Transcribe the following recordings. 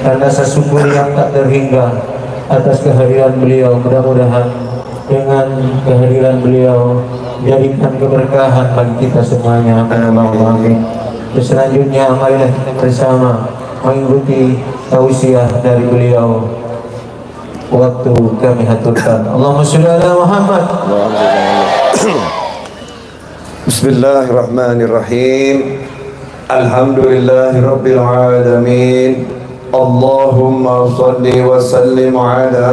dan rasa syukur yang tak terhingga atas kehadiran beliau. Mudah-mudahan dengan kehadiran beliau jadikan keberkahan bagi kita semuanya. Amin. Selanjutnya marilah kita bersama mengikuti tausiah dari beliau. Waktu kami haturkan. Allahumma sholli ala Muhammad. Bismillahirrahmanirrahim. Alhamdulillahirabbil alamin. Allahumma shalli wa sallim ala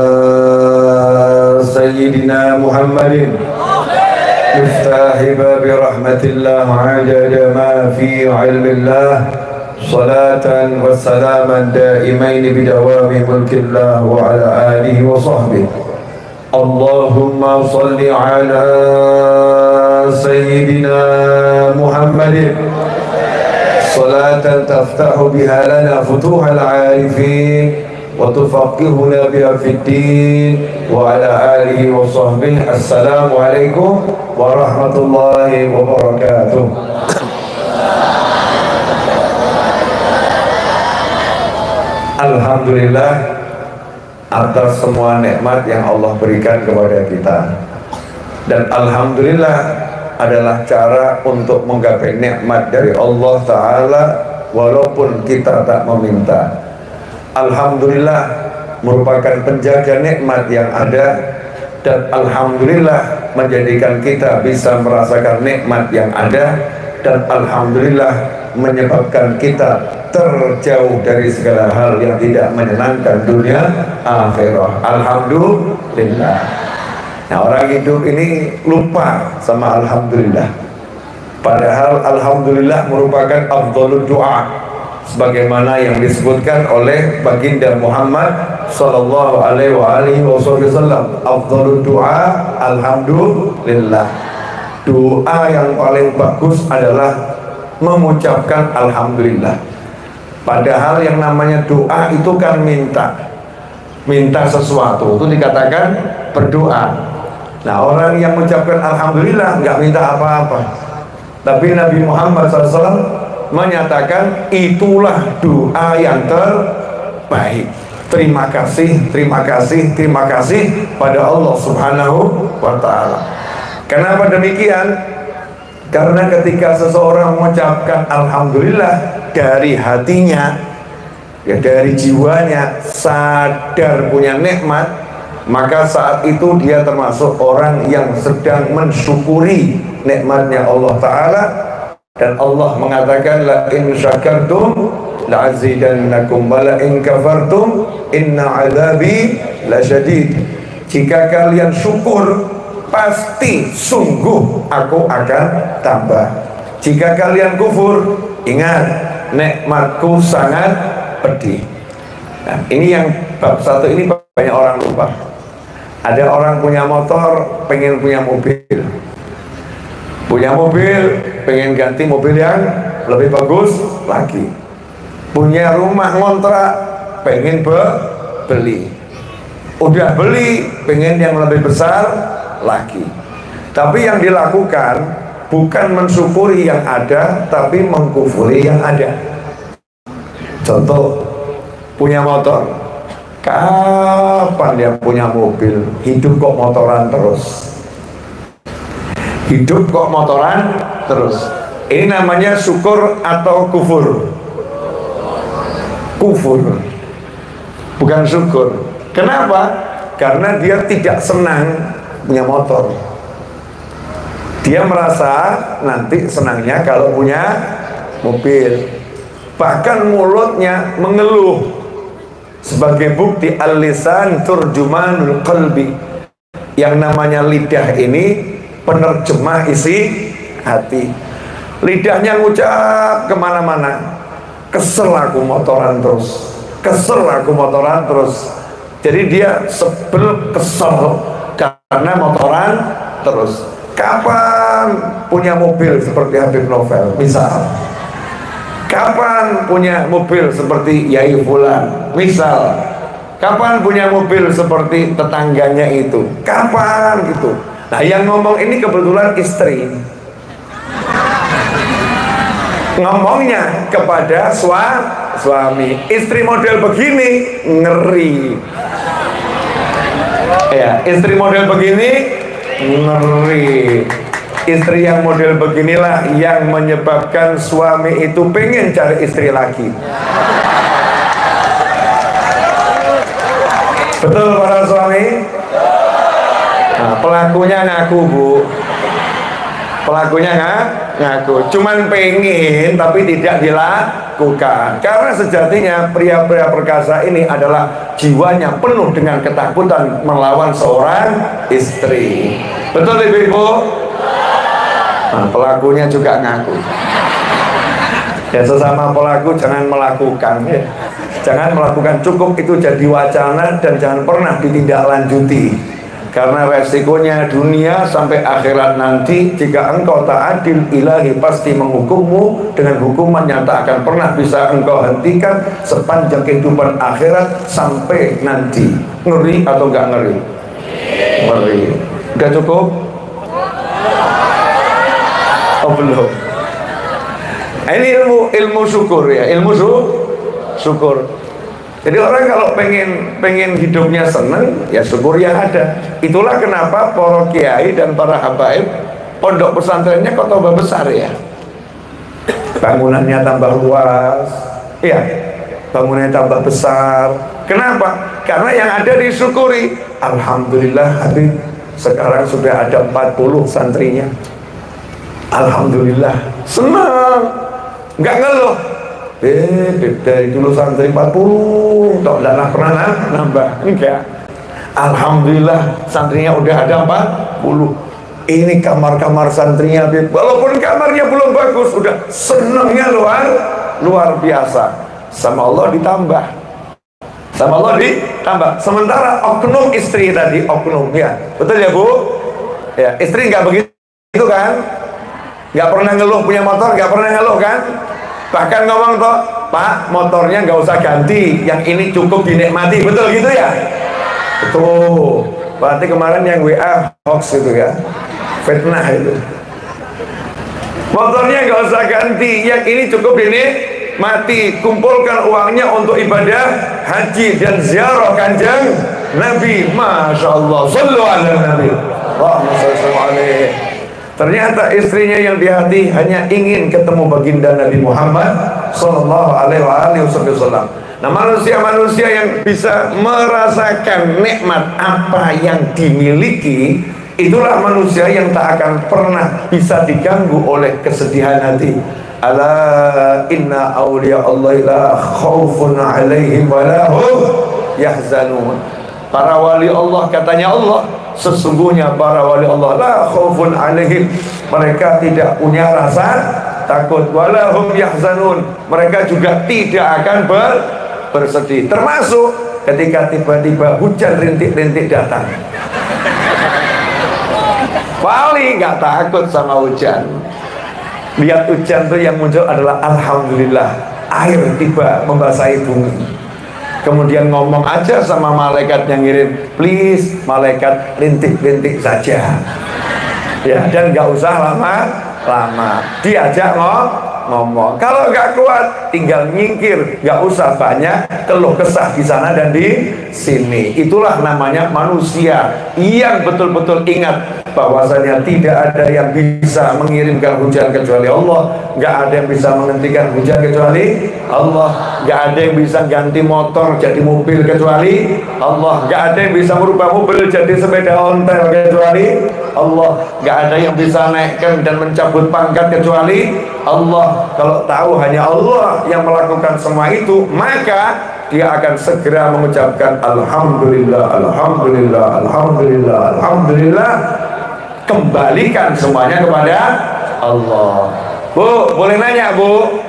sayyidina Muhammadin miftahi babi rahmatillah adada ma fi ilmillah salatan wa salaman daimain bidawami mulkillah wa ala alihi wa sahbihi. Allahumma salli ala sayyidina Muhammadin salatan taftahu biha lana futuhal arifin wa tufaqihuna biha fid din wa ala alihi wa sahbihi. Assalamu alaikum warahmatullahi wabarakatuh. Alhamdulillah atas semua nikmat yang Allah berikan kepada kita, dan alhamdulillah adalah cara untuk menggapai nikmat dari Allah Ta'ala walaupun kita tak meminta. Alhamdulillah merupakan penjaga nikmat yang ada, dan alhamdulillah menjadikan kita bisa merasakan nikmat yang ada, dan alhamdulillah menyebabkan kita terjauh dari segala hal yang tidak menyenangkan dunia akhirah. Alhamdulillah. Nah, orang hidup ini lupa sama alhamdulillah, padahal alhamdulillah merupakan afdhalud doa, sebagaimana yang disebutkan oleh baginda Muhammad sallallahu alaihi wasallam. Afdhalud doa alhamdulillah. Doa yang paling bagus adalah mengucapkan alhamdulillah. Padahal yang namanya doa itu kan minta sesuatu, itu dikatakan berdoa. Nah, orang yang mengucapkan alhamdulillah nggak minta apa-apa, tapi Nabi Muhammad SAW menyatakan itulah doa yang terbaik. Terima kasih, terima kasih, terima kasih pada Allah Subhanahu wa Ta'ala. Kenapa demikian? Karena ketika seseorang mengucapkan alhamdulillah dari hatinya, ya dari jiwanya, sadar punya nikmat, maka saat itu dia termasuk orang yang sedang mensyukuri nikmatnya Allah Ta'ala. Dan Allah mengatakan, la in syakartum la azidannakum wa la in kafartum inna azabi lasyadid. Jika kalian syukur, pasti sungguh aku akan tambah. Jika kalian kufur, ingat nikmatku sangat pedih. Nah, ini yang bab satu ini banyak orang lupa. Ada orang punya motor, pengen punya mobil. Punya mobil, pengen ganti mobil yang lebih bagus lagi. Punya rumah ngontrak, pengen beli. Udah beli, pengen yang lebih besar lagi. Tapi yang dilakukan bukan mensyukuri yang ada, tapi mengkufuri yang ada. Contoh, punya motor, kapan dia punya mobil? Hidup kok motoran terus. Hidup kok motoran terus. Ini namanya syukur atau kufur? Kufur, bukan syukur. Kenapa? Karena dia tidak senang punya motor. Dia merasa nanti senangnya kalau punya mobil. Bahkan mulutnya mengeluh. Sebagai bukti al-lisan turjumanul qalbi. Yang namanya lidah ini penerjemah isi hati. Lidahnya ngucap kemana-mana, kesel aku motoran terus, kesel aku motoran terus. Jadi dia sebel, kesel karena motoran terus. Kapan punya mobil seperti Habib Novel misal? Kapan punya mobil seperti Yai Fulan misal? Kapan punya mobil seperti tetangganya itu? Kapan gitu? Nah, yang ngomong ini kebetulan istri. Ngomongnya kepada suami. Istri model begini ngeri. Ya, istri model begini ngeri. Istri yang model beginilah yang menyebabkan suami itu pengen cari istri lagi. Betul para suami? Nah, pelakunya ngaku, Bu. Pelakunya ngaku, cuman pengen tapi tidak dilakukan. Karena sejatinya pria-pria perkasa ini adalah jiwanya penuh dengan ketakutan melawan seorang istri. Betul Ibu-ibu? Nah, pelakunya juga ngaku. Ya, sesama pelaku jangan melakukan ya. Jangan melakukan, cukup itu jadi wacana dan jangan pernah ditindaklanjuti. Karena resikonya dunia sampai akhirat nanti, jika engkau tak adil, ilahi pasti menghukummu dengan hukuman yang tak akan pernah bisa engkau hentikan sepanjang kehidupan akhirat sampai nanti. Ngeri atau enggak ngeri? Ngeri. Udah cukup? Oh belum. Ini ilmu syukur ya, ilmu syukur. Jadi orang kalau pengen hidupnya seneng, ya syukur yang ada. Itulah kenapa para kiai dan para habaib pondok pesantrennya kok tambah besar ya. Bangunannya tambah luas, ya. Bangunannya tambah besar. Kenapa? Karena yang ada disyukuri. Alhamdulillah Habib, sekarang sudah ada 40 santrinya. Alhamdulillah, senang, nggak ngeluh. Dari dulu santri 40, tak pernah nambah. Enggak. Alhamdulillah santrinya udah ada 40. Ini kamar-kamar santrinya, walaupun kamarnya belum bagus, udah senangnya luar biasa. Sama Allah ditambah. Sama Allah ditambah. Sementara oknum istri tadi, oknum ya. Betul ya Bu? Ya, istri nggak begitu kan? Nggak pernah ngeluh punya motor, nggak pernah ngeluh kan? Bahkan ngomong toh, Pak, motornya nggak usah ganti, yang ini cukup dinikmati, betul gitu ya? Betul. Berarti kemarin yang WA hoax itu ya, fitnah itu. Motornya nggak usah ganti, yang ini cukup dinikmati. Kumpulkan uangnya untuk ibadah haji dan ziarah kanjeng Nabi. Masya Allah. Sallu ala Nabi. Allahumma shalli alaihi. Ternyata istrinya yang di hati hanya ingin ketemu baginda Nabi Muhammad Sallallahu Alaihi Wasallam. Nah, manusia-manusia yang bisa merasakan nikmat apa yang dimiliki, itulah manusia yang tak akan pernah bisa diganggu oleh kesedihan hati. Ala inna awliya Allah la khawfun alaihim wa la hum yahzanun. Para wali Allah, katanya Allah, sesungguhnya para wali Allah la khaufun alaihim, mereka tidak punya rasa takut, wala hum yahzanun, mereka juga tidak akan bersedih. Termasuk ketika tiba-tiba hujan rintik-rintik datang. Wali nggak takut sama hujan. Lihat hujan tuh yang muncul adalah alhamdulillah, air tiba membasahi bumi. Kemudian ngomong aja sama malaikat yang ngirim, please malaikat rintik-rintik saja ya, dan nggak usah lama-lama, diajak ngomong. Kalau nggak kuat tinggal nyingkir, nggak usah banyak keluh kesah di sana dan di sini. Itulah namanya manusia yang betul-betul ingat bahwasanya tidak ada yang bisa mengirimkan hujan kecuali Allah, nggak ada yang bisa menghentikan hujan kecuali Allah, nggak ada yang bisa ganti motor jadi mobil kecuali Allah, nggak ada yang bisa merubah mobil jadi sepeda ontel kecuali Allah, nggak ada yang bisa naikkan dan mencabut pangkat kecuali Allah. Kalau tahu hanya Allah yang melakukan semua itu, maka dia akan segera mengucapkan alhamdulillah, alhamdulillah, alhamdulillah, alhamdulillah. Kembalikan semuanya kepada Allah. Bu, boleh nanya Bu?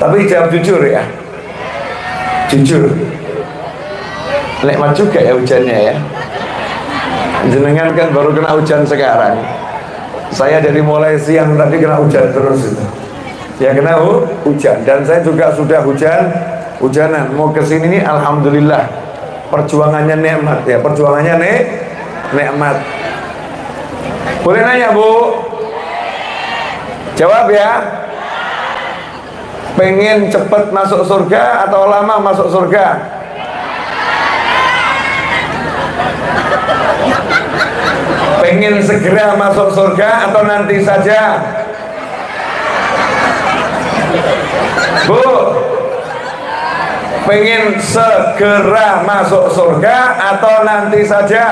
Tapi jawab jujur ya. Jujur. Nikmat juga ya hujannya ya. Jenengan kan baru kena hujan sekarang. Saya dari mulai siang tadi kena hujan terus itu. Ya kena hujan, dan saya juga sudah hujanan. Mau kesini nih alhamdulillah. Perjuangannya nikmat ya, perjuangannya nikmat. Boleh nanya Bu? Jawab ya. pengen cepet masuk surga atau lama masuk surga? Pengen segera masuk surga atau nanti saja? Bu, pengen segera masuk surga atau nanti saja?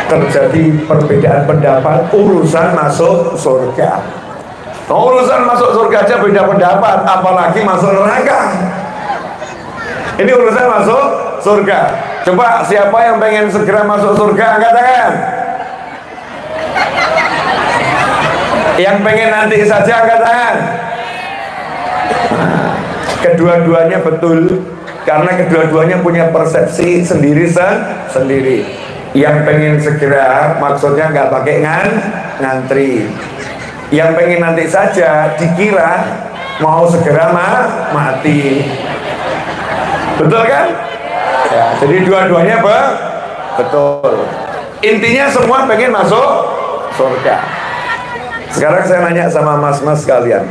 Terjadi perbedaan pendapat urusan masuk surga. Urusan masuk surga aja beda pendapat, apalagi masuk neraka. Ini urusan masuk surga. Coba siapa yang pengen segera masuk surga angkat tangan. Yang pengen nanti saja angkat tangan. Nah, kedua-duanya betul, karena kedua-duanya punya persepsi sendiri. Yang pengen segera maksudnya nggak pakai ngantri. Yang pengen nanti saja dikira mau segera mati. Betul kan? Ya, jadi dua-duanya betul. Intinya semua pengen masuk surga. Sekarang saya nanya sama mas-mas kalian,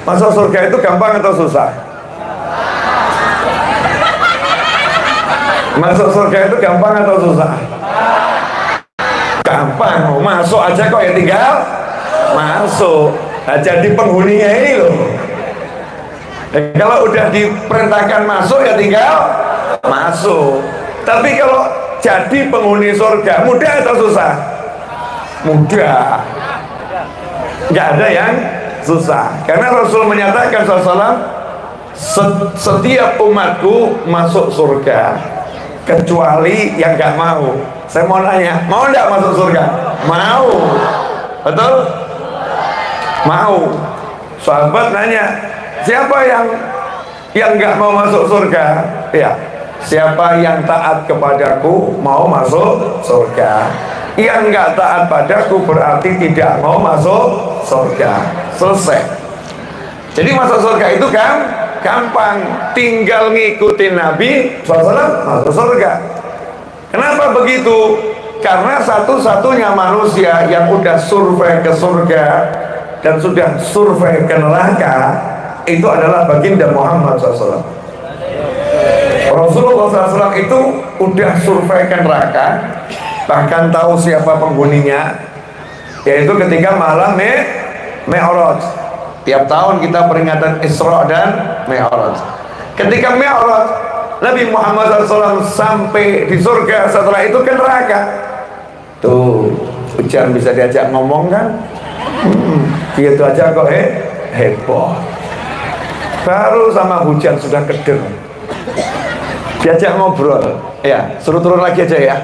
masuk surga itu gampang atau susah? Masuk surga itu gampang atau susah? Gampang, mau masuk aja kok, ya tinggal masuk. Nah, jadi penghuninya ini loh. Kalau udah diperintahkan masuk ya tinggal masuk. Tapi kalau jadi penghuni surga mudah atau susah? Mudah. Nggak ada yang susah. Karena Rasul menyatakan SAW, setiap umatku masuk surga kecuali yang nggak mau. Saya mau nanya, mau nggak masuk surga? Mau. Betul? Mau. Sahabat nanya, siapa yang nggak mau masuk surga? Ya, siapa yang taat kepadaku mau masuk surga. Yang nggak taat padaku berarti tidak mau masuk surga. Selesai. Jadi masuk surga itu kan gampang, tinggal ngikutin Nabi SAW masuk surga. Kenapa begitu? Karena satu-satunya manusia yang udah survei ke surga dan sudah survei ke neraka itu adalah baginda Muhammad SAW. Rasulullah SAW itu udah survei ke neraka, bahkan tahu siapa penghuninya, yaitu ketika malam Mi'raj. Tiap tahun kita peringatan Isra dan Mi'raj. Ketika Mi'raj, Nabi Muhammad SAW sampai di surga, setelah itu ke neraka. Tuh, hujan bisa diajak ngomong kan? Gitu aja kok heboh. Baru sama hujan sudah keder. Diajak ngobrol, ya suruh turun lagi aja ya.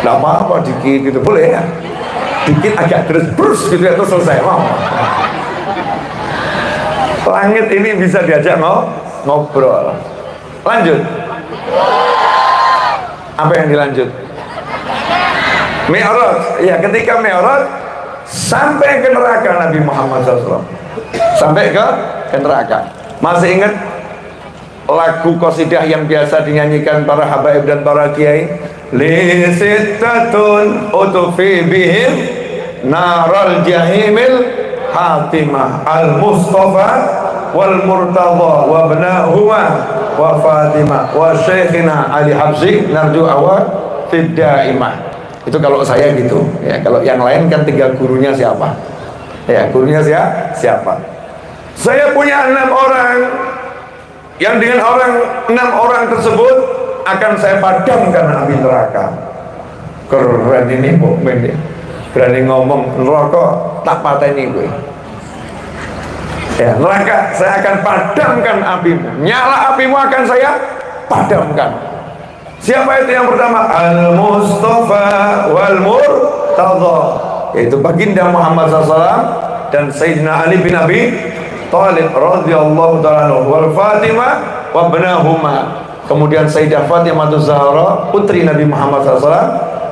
Nggak apa-apa, dikit gitu boleh ya. Dikit agak terus brus gitu ya, itu selesai. Mau. Langit ini bisa diajak ngobrol. Lanjut. Apa yang dilanjut? Mi'raj. Ya, ketika Mi'raj sampai ke neraka Nabi Muhammad SAW. Sampai ke neraka. Masih ingat lagu qasidah yang biasa dinyanyikan para habaib dan para kiai? Li sittatun utufi bihim naral jahimil hatimah al-mustafa wal murtadha wa ibnahuma wa fatimah wa syekhina Ali Habsyi narju awal fid daimah. Itu kalau saya gitu ya. Kalau yang lain kan tiga gurunya siapa ya, gurunya siapa. Saya punya 6 orang yang dengan 6 orang tersebut akan saya padamkan api neraka. Keren ini mukmin, berani ngomong neraka tak pateni gue. Ya, neraka saya akan padamkan apimu, nyala apimu akan saya padamkan. Siapa itu yang pertama? Al-Mustafa wal Murtadha, yaitu baginda Muhammad SAW dan Sayyidina Ali bin Abi Thalib radhiyallahu ta'ala wal Fatimah wa ibnahuma. Kemudian Sayyidah Fatimah Zahra putri Nabi Muhammad SAW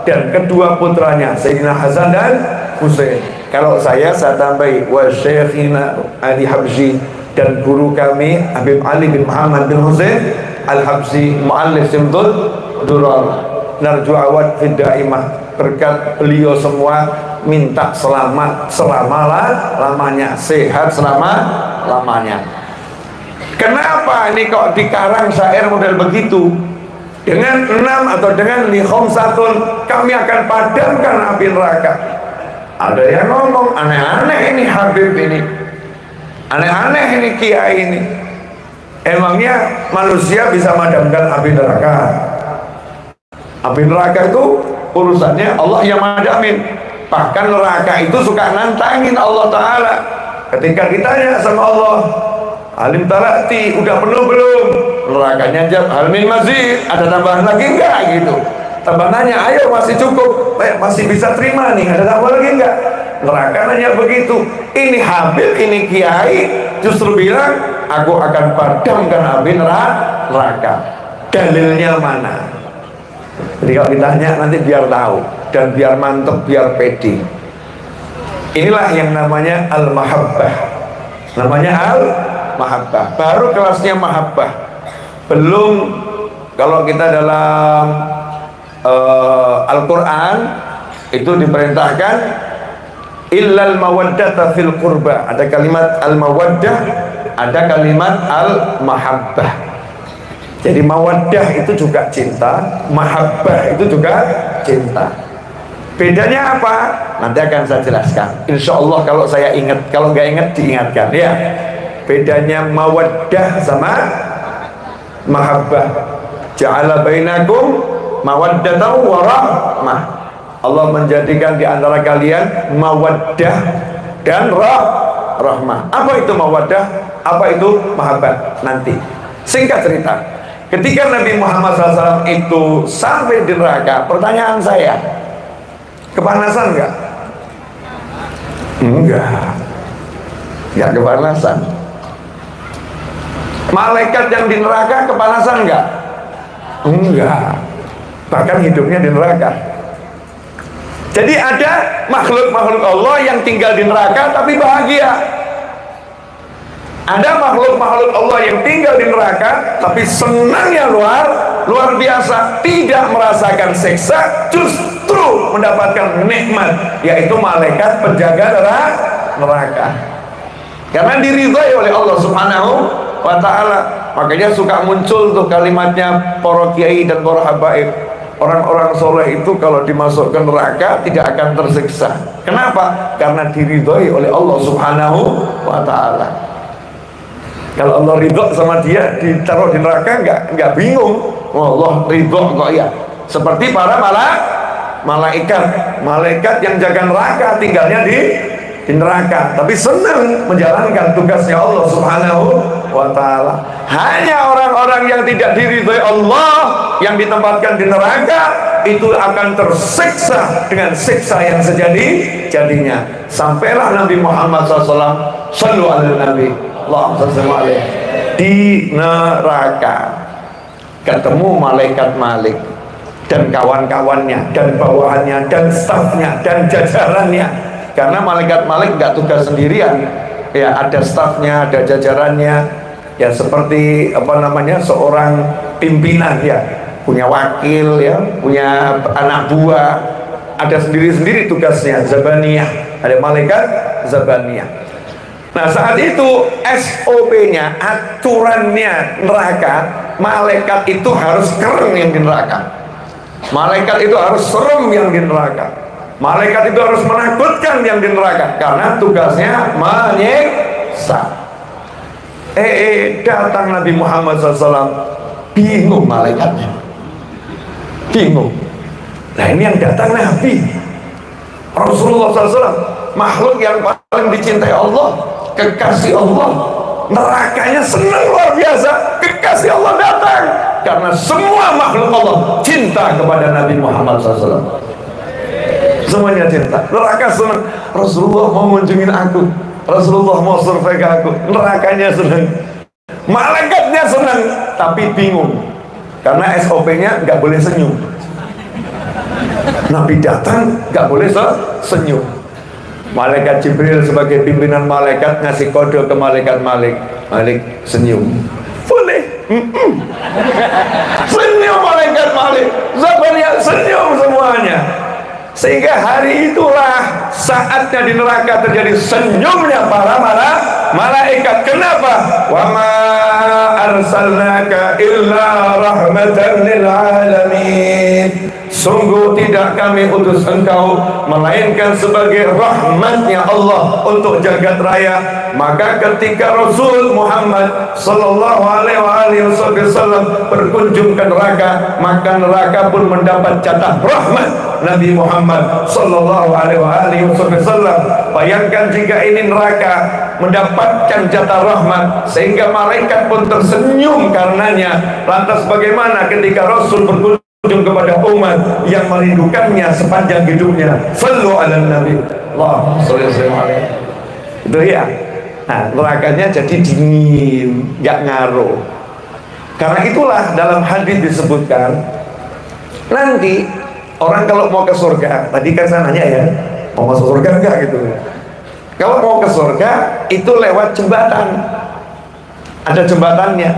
dan kedua putranya Sayyidina Hasan dan Husain. Kalau saya tambahi wa syekhina Ali Habsyi dan guru kami Habib Ali bin Muhammad bin Husain Al-Habsyi muallif Simtud Durar narju awad fid daimah. Berkat beliau semua minta selamat selama-lamanya, sehat selama-lamanya. Kenapa ini kok dikarang syair model begitu? Dengan 6 atau dengan li-khamsatun kami akan padamkan api neraka. Ada yang ngomong aneh-aneh ini Habib ini, aneh-aneh ini kiai ini. Emangnya manusia bisa madamkan api neraka? Api neraka itu urusannya Allah yang madamin. Bahkan neraka itu suka nantangin Allah Ta'ala. Ketika ditanya sama Allah, alim talati, udah penuh belum? Nerakanya jawab, hal min mazid, ada tambahan lagi enggak? Gitu. Tambah nanya, ayo masih cukup, masih bisa terima nih, ada tambah lagi enggak? Neraka nanya begitu. Ini Habib, ini kiai justru bilang, aku akan padamkan api neraka. Dalilnya mana? Jadi kalau ditanya nanti biar tahu dan biar mantep, biar pede. Inilah yang namanya al-mahabbah. Namanya al-mahabbah. Baru kelasnya mahabbah. Belum kalau kita dalam Al-Quran itu diperintahkan illal mawaddata fil qurba. Ada kalimat al-mawaddah, ada kalimat al-mahabbah. Jadi mawaddah itu juga cinta, mahabbah itu juga cinta. Bedanya apa? Nanti akan saya jelaskan. Insya Allah kalau saya ingat, kalau nggak ingat diingatkan ya. Bedanya mawaddah sama mahabbah. Ja'ala bainakum mawaddatan wa rahmah. Allah menjadikan di antara kalian mawaddah dan rahmah. Apa itu mawaddah? Apa itu mahabbah? Nanti. Singkat cerita. Ketika Nabi Muhammad SAW itu sampai di neraka, pertanyaan saya, kepanasan enggak? Enggak kepanasan. Malaikat yang di neraka kepanasan enggak? Enggak. Bahkan hidupnya di neraka. Jadi ada makhluk-makhluk Allah yang tinggal di neraka tapi bahagia. Ada makhluk-makhluk Allah yang tinggal di neraka tapi senangnya luar biasa, tidak merasakan siksa, justru mendapatkan nikmat, yaitu malaikat penjaga neraka. Karena diridhai oleh Allah Subhanahu wa ta'ala. Makanya suka muncul tuh kalimatnya para kiai dan para habaib. Orang-orang soleh itu kalau dimasukkan neraka tidak akan tersiksa. Kenapa? Karena diridhai oleh Allah Subhanahu wa ta'ala. Kalau Allah ridho sama dia, ditaruh di neraka nggak bingung. Oh, Allah ridho kok ya. Seperti para malaikat yang jaga neraka tinggalnya di neraka, tapi senang menjalankan tugasnya Allah Subhanahu wa ta'ala. Hanya orang-orang yang tidak diridhoi Allah yang ditempatkan di neraka itu akan tersiksa dengan siksa yang sejadi-jadinya. Sampailah Nabi Muhammad SAW sallu ala Nabi Allahumma di neraka ketemu malaikat Malik dan kawan-kawannya dan bawahannya dan stafnya dan jajarannya. Karena malaikat Malik nggak tugas sendirian ya, ada stafnya, ada jajarannya ya, seperti apa namanya, seorang pimpinan ya, punya wakil ya, punya anak buah, ada sendiri-sendiri tugasnya. Zabaniyah, ada malaikat Zabaniyah. Nah saat itu SOP-nya, aturannya neraka, malaikat itu harus keren yang di neraka, malaikat itu harus serem yang di neraka, malaikat itu harus menakutkan yang di neraka, karena tugasnya menyiksa. Datang Nabi Muhammad SAW, bingung malaikatnya, bingung. Nah ini yang datang Nabi Rasulullah SAW, makhluk yang paling dicintai Allah, kekasih Allah, nerakanya senang luar biasa. Kekasih Allah datang karena semua makhluk Allah cinta kepada Nabi Muhammad SAW. Semuanya cinta. Neraka senang. Rasulullah mau mengunjungi aku, Rasulullah mau survei ke aku. Nerakanya senang, malaikatnya senang, tapi bingung karena SOP-nya nggak boleh senyum. Nabi datang nggak boleh senyum. Malaikat Jibril sebagai pimpinan malaikat ngasih kode ke malaikat Malik. Malik senyum. Boleh. Senyum malaikat Malik. Zakaria senyum semuanya. Sehingga hari itulah saatnya di neraka terjadi senyumnya para malaikat. Kenapa? Wa ma arsalnaka illa rahmatan lil alamin. Sungguh tidak kami utus engkau melainkan sebagai rahmatnya Allah untuk jagat raya. Maka ketika Rasul Muhammad sallallahu alaihi wasallam berkunjung ke neraka, maka neraka pun mendapat jatah rahmat Nabi Muhammad sallallahu alaihi wasallam. Bayangkan jika ini neraka mendapatkan jatah rahmat sehingga malaikat pun tersenyum karenanya. Lantas bagaimana ketika Rasul berkunjung kepada umat yang merindukannya sepanjang hidupnya? Sallu ala Nabi. Allah sallallahu alaihi. Itu ya. Nah, nerakanya jadi dingin, nggak ngaruh. Karena itulah dalam hadis disebutkan nanti orang kalau mau ke surga, tadi kan saya nanya ya, mau masuk surga enggak gitu. Kalau mau ke surga itu lewat jembatan. Ada jembatannya.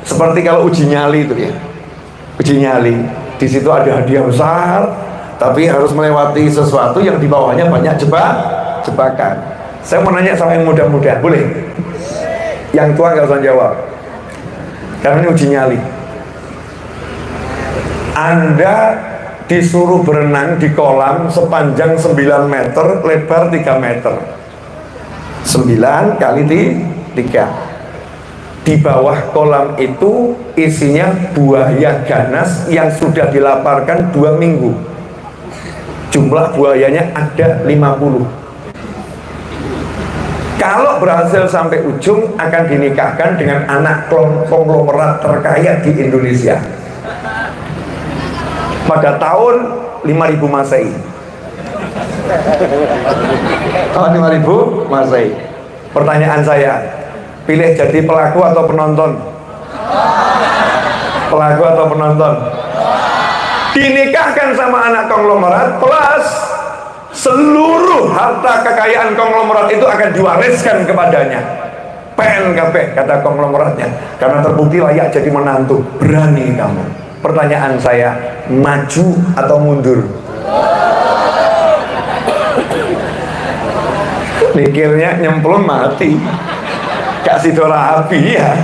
Seperti kalau uji nyali itu ya. Uji nyali. Di situ ada hadiah besar, tapi harus melewati sesuatu yang di bawahnya banyak jebakan. Saya mau nanya sama yang muda-muda, boleh? Yang tua nggak usah jawab. Karena ini uji nyali. Anda disuruh berenang di kolam sepanjang 9 meter, lebar 3 meter. 9 kali 3. Di bawah kolam itu isinya buaya ganas yang sudah dilaparkan 2 minggu. Jumlah buayanya ada 50. Kalau berhasil sampai ujung akan dinikahkan dengan anak konglomerat terkaya di Indonesia pada tahun 5000 Masehi. Tahun 5000 Masehi. Pertanyaan saya, pilih jadi pelaku atau penonton? Pelaku atau penonton? Dinikahkan sama anak konglomerat plus seluruh harta kekayaan konglomerat itu akan diwariskan kepadanya. PNKP kata konglomeratnya, karena terbukti layak jadi menantu. Berani kamu. Pertanyaan saya, maju atau mundur? Mikirnya nyemplung mati, kasih dora api ya.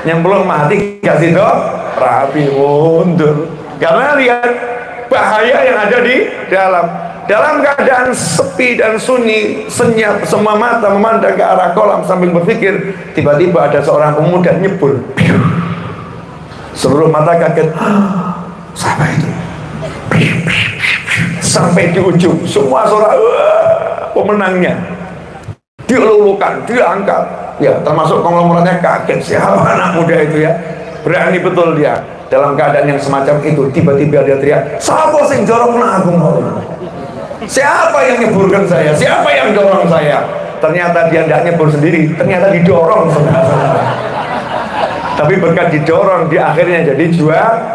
Nyemplung mati, kasih dora api, mundur. Karena lihat bahaya yang ada di dalam keadaan sepi dan sunyi, senyap, semua mata memandang ke arah kolam sambil berpikir, tiba-tiba ada seorang pemuda nyebur. Seluruh mata kaget. Siapa itu? Sampai di ujung semua suara pemenangnya dielulukan, diangkat. Ya, termasuk konglomeratnya kaget. Siapa anak muda itu ya? Berani betul dia. Dalam keadaan yang semacam itu, tiba-tiba dia teriak, "Siapa sing jorong aku mau?" Siapa yang nyeburkan saya? Siapa yang dorong saya? Ternyata dia tidak nyebur sendiri, ternyata didorong saudara-saudara. Tapi berkat didorong, dia akhirnya jadi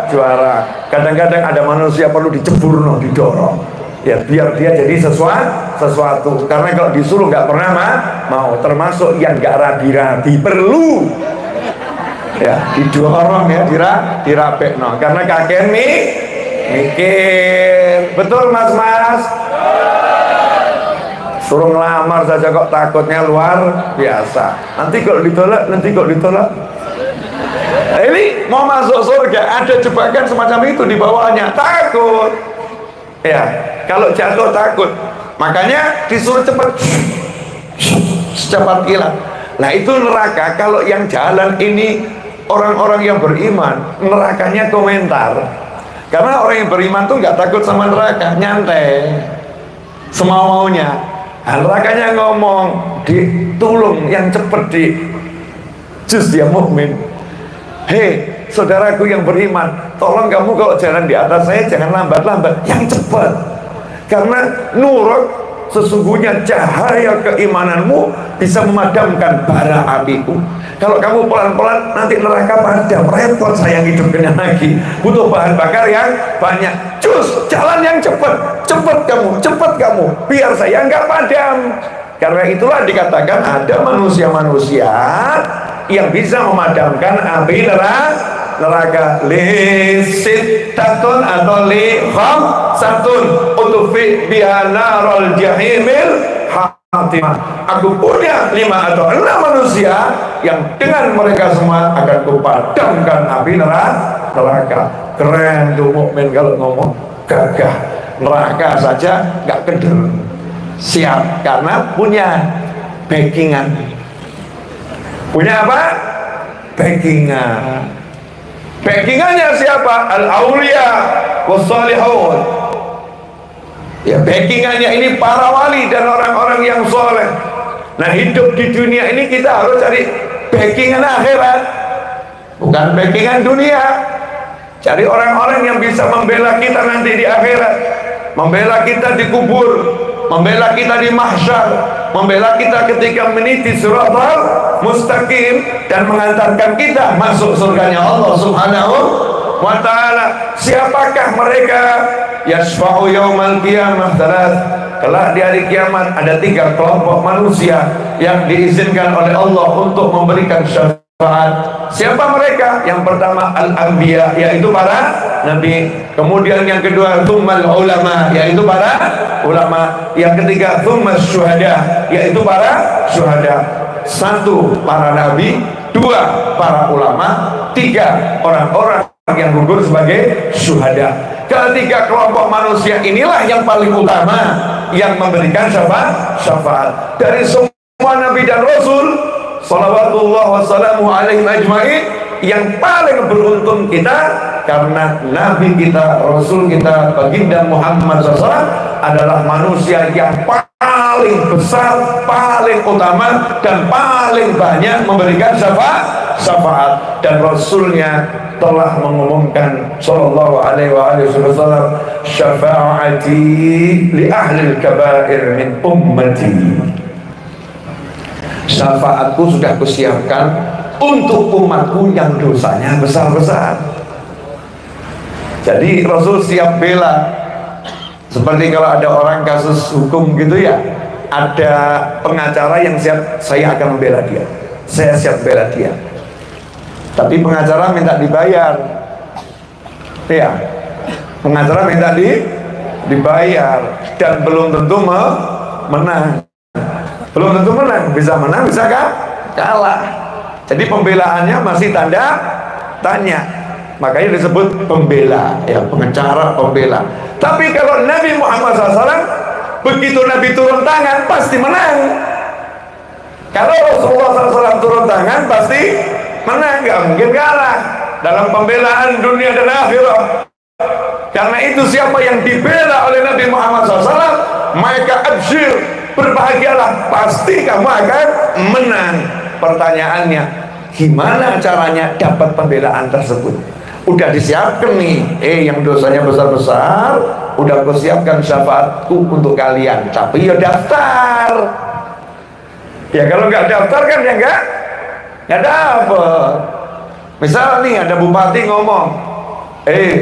juara. Kadang-kadang ada manusia perlu dicebur, didorong. Ya, biar dia jadi sesuatu. Karena kalau disuruh nggak pernah mau. Termasuk yang nggak rabi-rabi perlu. Ya, didorong ya, dirapekno. Karena kakek mikir, betul mas. Suruh ngelamar saja kok takutnya luar biasa. Nanti kok ditolak. Nah, ini mau masuk surga ada jebakan semacam itu di bawahnya, takut. Ya, kalau jatuh takut. Makanya disuruh cepat, secepat kilat. Nah itu neraka. Kalau yang jalan ini orang-orang yang beriman, nerakanya komentar. Karena orang yang beriman tuh nggak takut sama neraka, nyantai, semau-maunya. Nah, nerakanya ngomong, ditulung yang cepet di jus dia mukmin. Hei, saudaraku yang beriman, tolong kamu kalau jalan di atas saya jangan lambat-lambat, yang cepat. Karena nurut, sesungguhnya cahaya keimananmu bisa memadamkan bara apiku. Kalau kamu pelan-pelan nanti neraka padam, repot saya hidupnya lagi. Butuh bahan bakar yang banyak. Cus, jalan yang cepat, cepat kamu, biar saya nggak padam. Karena itulah dikatakan ada manusia-manusia yang bisa memadamkan api neraka li sittatun atau li khamsatun utufi biha narul jahimil hatimah. Aku punya 5 atau 6 manusia yang dengan mereka semua akan kupadamkan api neraka. Keren tuh mukmin kalau ngomong, gagah. Neraka saja nggak keder, siap karena punya backingan. Punya apa? Backingan. Backingannya siapa? Al-auliya was-salihun. Ya, backingannya ini para wali dan orang-orang yang soleh. Nah, hidup di dunia ini kita harus cari backingan akhirat, bukan backingan dunia. Cari orang-orang yang bisa membela kita nanti di akhirat, membela kita di kubur, membela kita di mahsyar, membela kita ketika meniti siratal mustaqim, dan mengantarkan kita masuk surganya Allah Subhanahu wa ta'ala. Siapakah mereka? Yasfa'u yaumal qiyamah thalath. Kelak di hari kiamat ada 3 kelompok manusia yang diizinkan oleh Allah untuk memberikan syafaat. Siapa mereka? Yang pertama al-anbiya, yaitu para nabi. Kemudian yang kedua tsummal ulama, yaitu para ulama. Yang ketiga tsummas syuhada, yaitu para syuhada. 1 para nabi, 2 para ulama, 3 orang-orang yang gugur sebagai syuhada. Ketiga kelompok manusia inilah yang paling utama yang memberikan syafaat dari semua nabi dan rasul salawatullah wassalamu alaihim ajma'in. Yang paling beruntung kita karena nabi kita, rasul kita, baginda Muhammad SAW adalah manusia yang paling besar, paling utama, dan paling banyak memberikan syafaat. Dan rasulnya telah mengumumkan sallallahu alaihi wasallam, syafaati li ahli al-kabair min ummati. Syafaatku sudah kusiapkan untuk umatku yang dosanya besar-besar. Jadi Rasul siap bela. Seperti kalau ada orang kasus hukum gitu ya, ada pengacara yang siap, saya akan membela dia, saya siap bela dia. Tapi pengacara minta dibayar. Ya, pengacara minta dibayar, dan belum tentu menang. Belum tentu menang, bisa menang, bisa kalah. Jadi pembelaannya masih tanda tanya. Makanya disebut pembela, ya, pengacara, pembela. Tapi kalau Nabi Muhammad SAW, begitu Nabi turun tangan pasti menang. Kalau Rasulullah SAW turun tangan pasti menang, nggak mungkin kalah dalam pembelaan dunia dan akhirat. Karena itu siapa yang dibela oleh Nabi Muhammad SAW, maka absyir, berbahagialah, pasti kamu akan menang. Pertanyaannya, gimana caranya dapat pembelaan tersebut? Udah disiapkan nih, yang dosanya besar-besar, udah aku siapkan syafaatku untuk kalian, tapi ya daftar. Ya kalau nggak daftar kan ya nggak dapet. Misal nih ada bupati ngomong,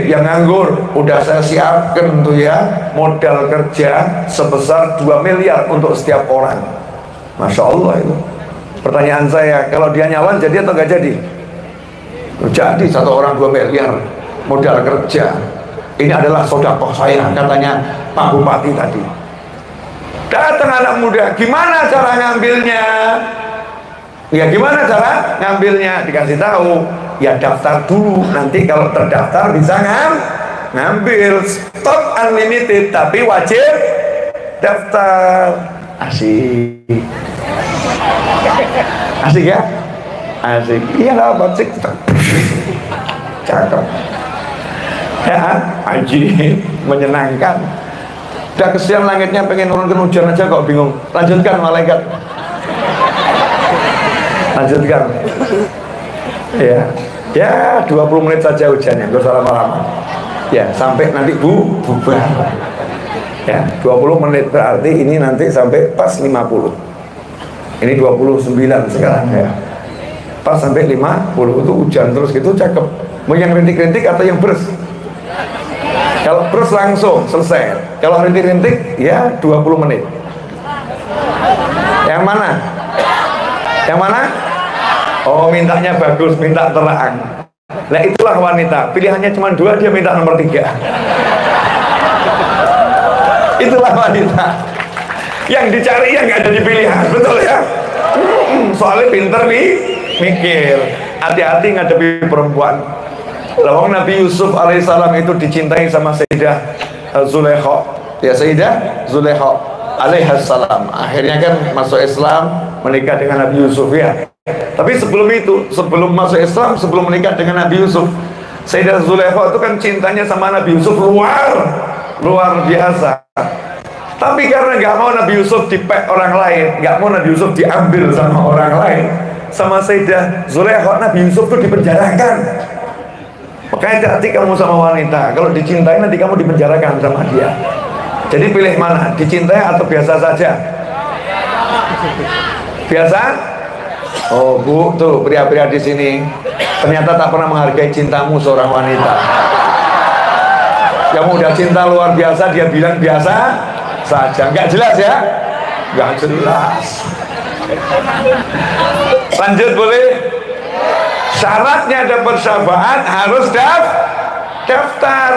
yang nganggur udah saya siapkan tuh ya modal kerja sebesar 2 miliar untuk setiap orang. Masya Allah itu. Pertanyaan saya, kalau dia nyalon jadi atau nggak jadi? Jadi 1 orang 2 miliar modal kerja. Ini adalah sedekah saya, katanya Pak Bupati tadi. Datang anak muda, gimana cara ngambilnya? Ya gimana cara ngambilnya? Dikasih tahu, ya daftar dulu. Nanti kalau terdaftar bisa ngambil. Stok unlimited, tapi wajib daftar. Asik. Asik ya? Asik. Iya lah, asik. Cakep. Ya, haji menyenangkan. Udah kesian langitnya pengen nurunkan hujan aja kok bingung. Lanjutkan malaikat. Lanjutkan. Ya 20 menit saja hujannya, gak usah lama-lama. Ya, sampai nanti bubar. Ya, 20 menit berarti ini nanti sampai pas 50. Ini 29 sekarang ya. Pas sampai 50 itu hujan terus gitu, cakep. Mau yang rintik-rintik atau yang beres? Kalau beres langsung selesai. Kalau rintik-rintik ya 20 menit. Yang mana? Yang mana? Oh, mintanya bagus, minta terang. Nah itulah wanita, pilihannya cuma 2, dia minta nomor 3. Itulah wanita yang dicari, yang nggak ada di pilihan, betul ya? Soalnya pinter nih, mikir. Hati-hati ngadepi perempuan. Lawang Nabi Yusuf alaihissalam itu dicintai sama Sayyidah Zulaikha. Ya, Sayyidah Zulaikha alaihissalam. Akhirnya kan masuk Islam, menikah dengan Nabi Yusuf ya. Tapi sebelum itu, sebelum masuk Islam, sebelum menikah dengan Nabi Yusuf, Sayyidah Zulaikha itu kan cintanya sama Nabi Yusuf luar biasa. Tapi karena nggak mau Nabi Yusuf dipek orang lain, nggak mau Nabi Yusuf diambil sama orang lain, sama Sayyidah Zulaikha, Nabi Yusuf itu dipenjarakan. Makanya hati-hati kamu sama wanita, kalau dicintai nanti kamu dipenjarakan sama dia. Jadi pilih mana, dicintai atau biasa saja? Biasa? Oh Bu, tuh pria-pria di sini ternyata tak pernah menghargai cintamu seorang wanita. Yang udah cinta luar biasa, dia bilang biasa saja. Nggak jelas ya? Nggak jelas. Lanjut boleh? Syaratnya dapat syafaat harus daftar.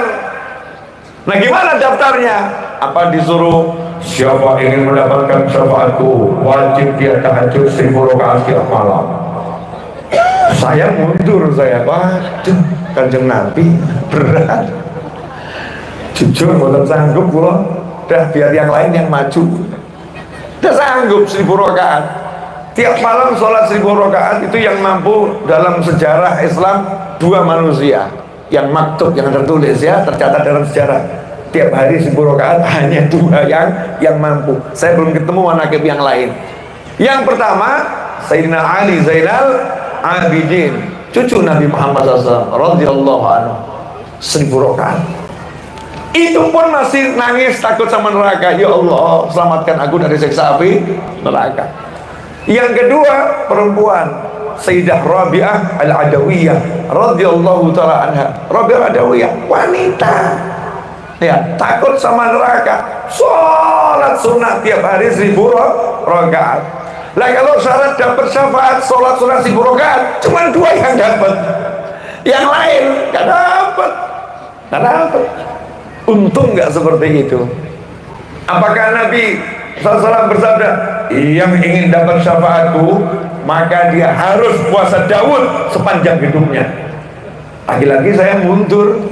Nah gimana daftarnya? Apa disuruh siapa ingin mendapatkan syafaatku wajib dia tahajud 1000 rakaat tiap malam? Saya mundur, saya waduh, Kanjeng Nabi berat. Jujur bukan sanggup pula. Dah biar yang lain yang maju. Udah sanggup 1000 rakaat. Tiap malam sholat 1000 rakaat itu yang mampu dalam sejarah Islam 2 manusia. Yang maktub, yang tertulis ya, tercatat dalam sejarah. Tiap hari 1000 rakaat hanya 2 yang mampu. Saya belum ketemu manaqib yang lain. Yang pertama Sayyidina Ali Zainal Abidin, cucu Nabi Muhammad SAW radhiyallahu anhu, 1000 rakaat. Itu pun masih nangis takut sama neraka. Ya Allah, selamatkan aku dari siksa api neraka. Yang kedua perempuan, Sayyidah Rabi'ah Al-Adawiyah radhiyallahu ta'ala anha. Rabi'ah Adawiyah, wanita ya, takut sama neraka, sholat sunat tiap hari 1000 rakaat. Lah kalau syarat dapat syafaat sholat sunat 1000 rakaat, cuma 2 yang dapat, yang lain gak dapat. Untung gak seperti itu. Apakah Nabi SAW bersabda, yang ingin dapat syafaatku maka dia harus puasa Daud sepanjang hidupnya? Lagi-lagi saya mundur.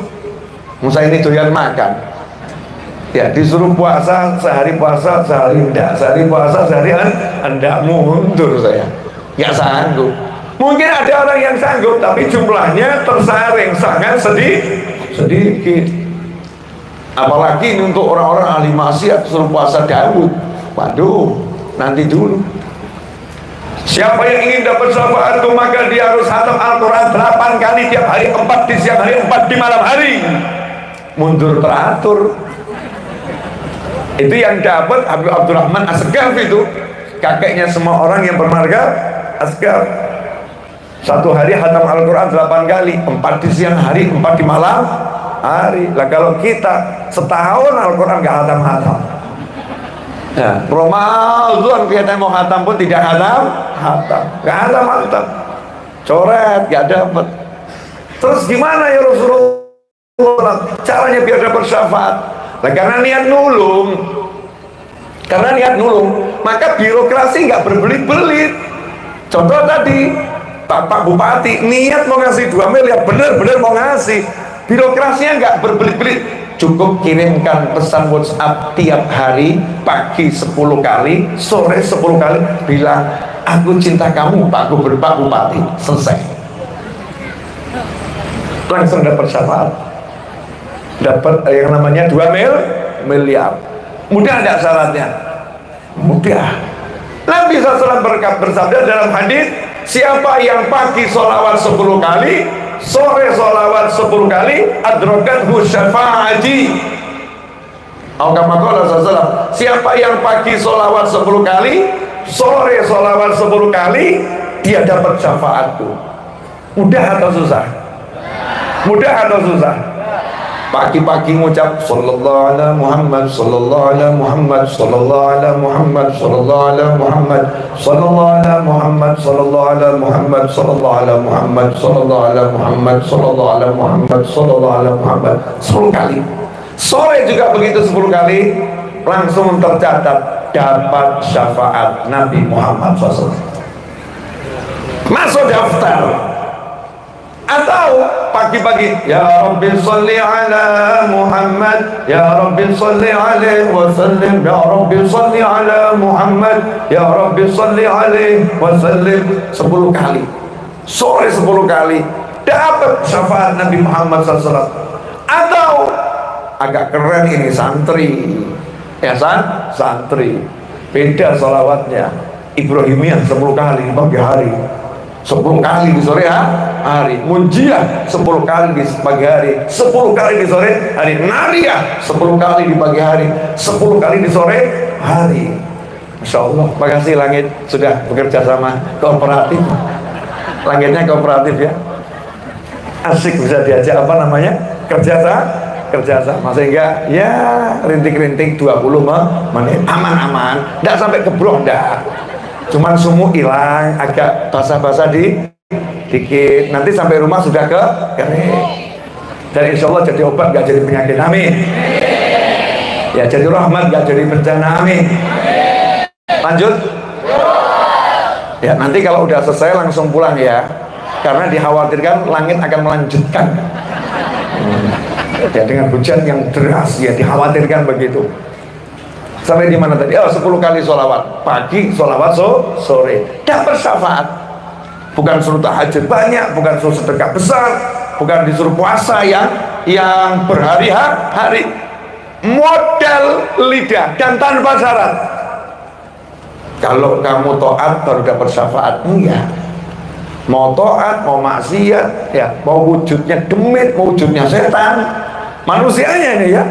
Musa ini doyan makan ya, disuruh puasa sehari enggak, sehari puasa sehari enggak, mundur saya, nggak sanggup. Mungkin ada orang yang sanggup tapi jumlahnya tersaring sangat sedikit. Apalagi ini untuk orang-orang ahli maksiat suruh puasa Daud. Waduh, nanti dulu. Siapa yang ingin dapat syafaatku maka dia harus khatam Al-Quran 8 kali tiap hari, 4 di siang hari, 4 di malam hari. Mundur teratur. Itu yang dapat Habib Abdurrahman Asgaf, itu kakeknya semua orang yang bermarga Asgaf. Satu hari khatam Al-Quran 8 kali, 4 di siang hari, 4 di malam hari. Lah kalau kita setahun Al-Quran gak khatam-khatam ya, Ramadan kita mau khatam pun tidak khatam, gak khatam, coret, gak dapat. Terus gimana ya Rasulullah caranya biar dapat syafaat? Nah, karena niat nulung, maka birokrasi nggak berbelit-belit. Contoh tadi Pak Bupati niat mau ngasih 2 miliar, bener-bener mau ngasih, birokrasinya nggak berbelit-belit. Cukup kirimkan pesan WhatsApp tiap hari, pagi 10 kali, sore 10 kali, bilang aku cinta kamu Pak Bupati, selesai. Langsung dapat syafaat, dapat yang namanya 2 miliar. Mudah tidak syaratnya? Mudah. Nabi SAW bersabda dalam hadis, siapa yang pagi sholawat 10 kali, sore sholawat 10 kali, adrokathu syafa'ati. Siapa yang pagi sholawat 10 kali, sore sholawat 10 kali, dia dapat syafaatku. Mudah atau susah? Mudah atau susah? pagi-pagi ngucap sallallahu ala Muhammad, sallallahu ala Muhammad, sallallahu ala Muhammad, sallallahu ala Muhammad, sallallahu ala Muhammad, sallallahu ala Muhammad, sallallahu ala Muhammad, sallallahu ala Muhammad, sallallahu ala Muhammad, sallallahu ala Muhammad 10 kali. Sore juga begitu 10 kali, langsung tercatat dapat syafaat Nabi Muhammad SAW, masuk daftar. Atau pagi-pagi, ya Rabbi sholli ala Muhammad, ya Rabbi sholli alaihi wasallim, ya Rabbi sholli ala Muhammad, ya Rabbi sholli alaihi wasallim 10 kali. Sore 10 kali dapat syafaat Nabi Muhammad SAW. Atau agak keren ini santri, ya santri beda sholawatnya. Ibrahimiyah 10 kali pagi hari, 10 kali di sore hari, Munjiah 10 kali di pagi hari, 10 kali di sore hari, Nariyah 10 kali di pagi hari, 10 kali di sore hari. Masya Allah. Makasih langit sudah bekerja sama kooperatif. Langitnya kooperatif ya, asik, bisa diajak apa namanya, kerjasama sehingga ya rintik-rintik 20 menit aman-aman, tidak sampai keblok, tidak. Cuman sumuk hilang, agak basah-basah dikit, nanti sampai rumah sudah kering. Dan insya Allah jadi obat, gak jadi penyakit, amin. Ya jadi rahmat, gak jadi bencana, amin. Lanjut. Ya nanti kalau udah selesai langsung pulang ya, karena dikhawatirkan langit akan melanjutkan. Ya dengan hujan yang deras, ya dikhawatirkan begitu. Sampai di mana tadi? Oh, 10 kali sholawat pagi, sholawat sore, dapat syafaat. Bukan suruh tahajud banyak, bukan suruh sedekah besar, bukan disuruh puasa yang berhari-hari, modal lidah dan tanpa syarat. Kalau kamu taat baru dapat syafaat, enggak. Mau taat, mau maksiat, ya mau wujudnya demit, mau wujudnya setan, manusianya ini ya,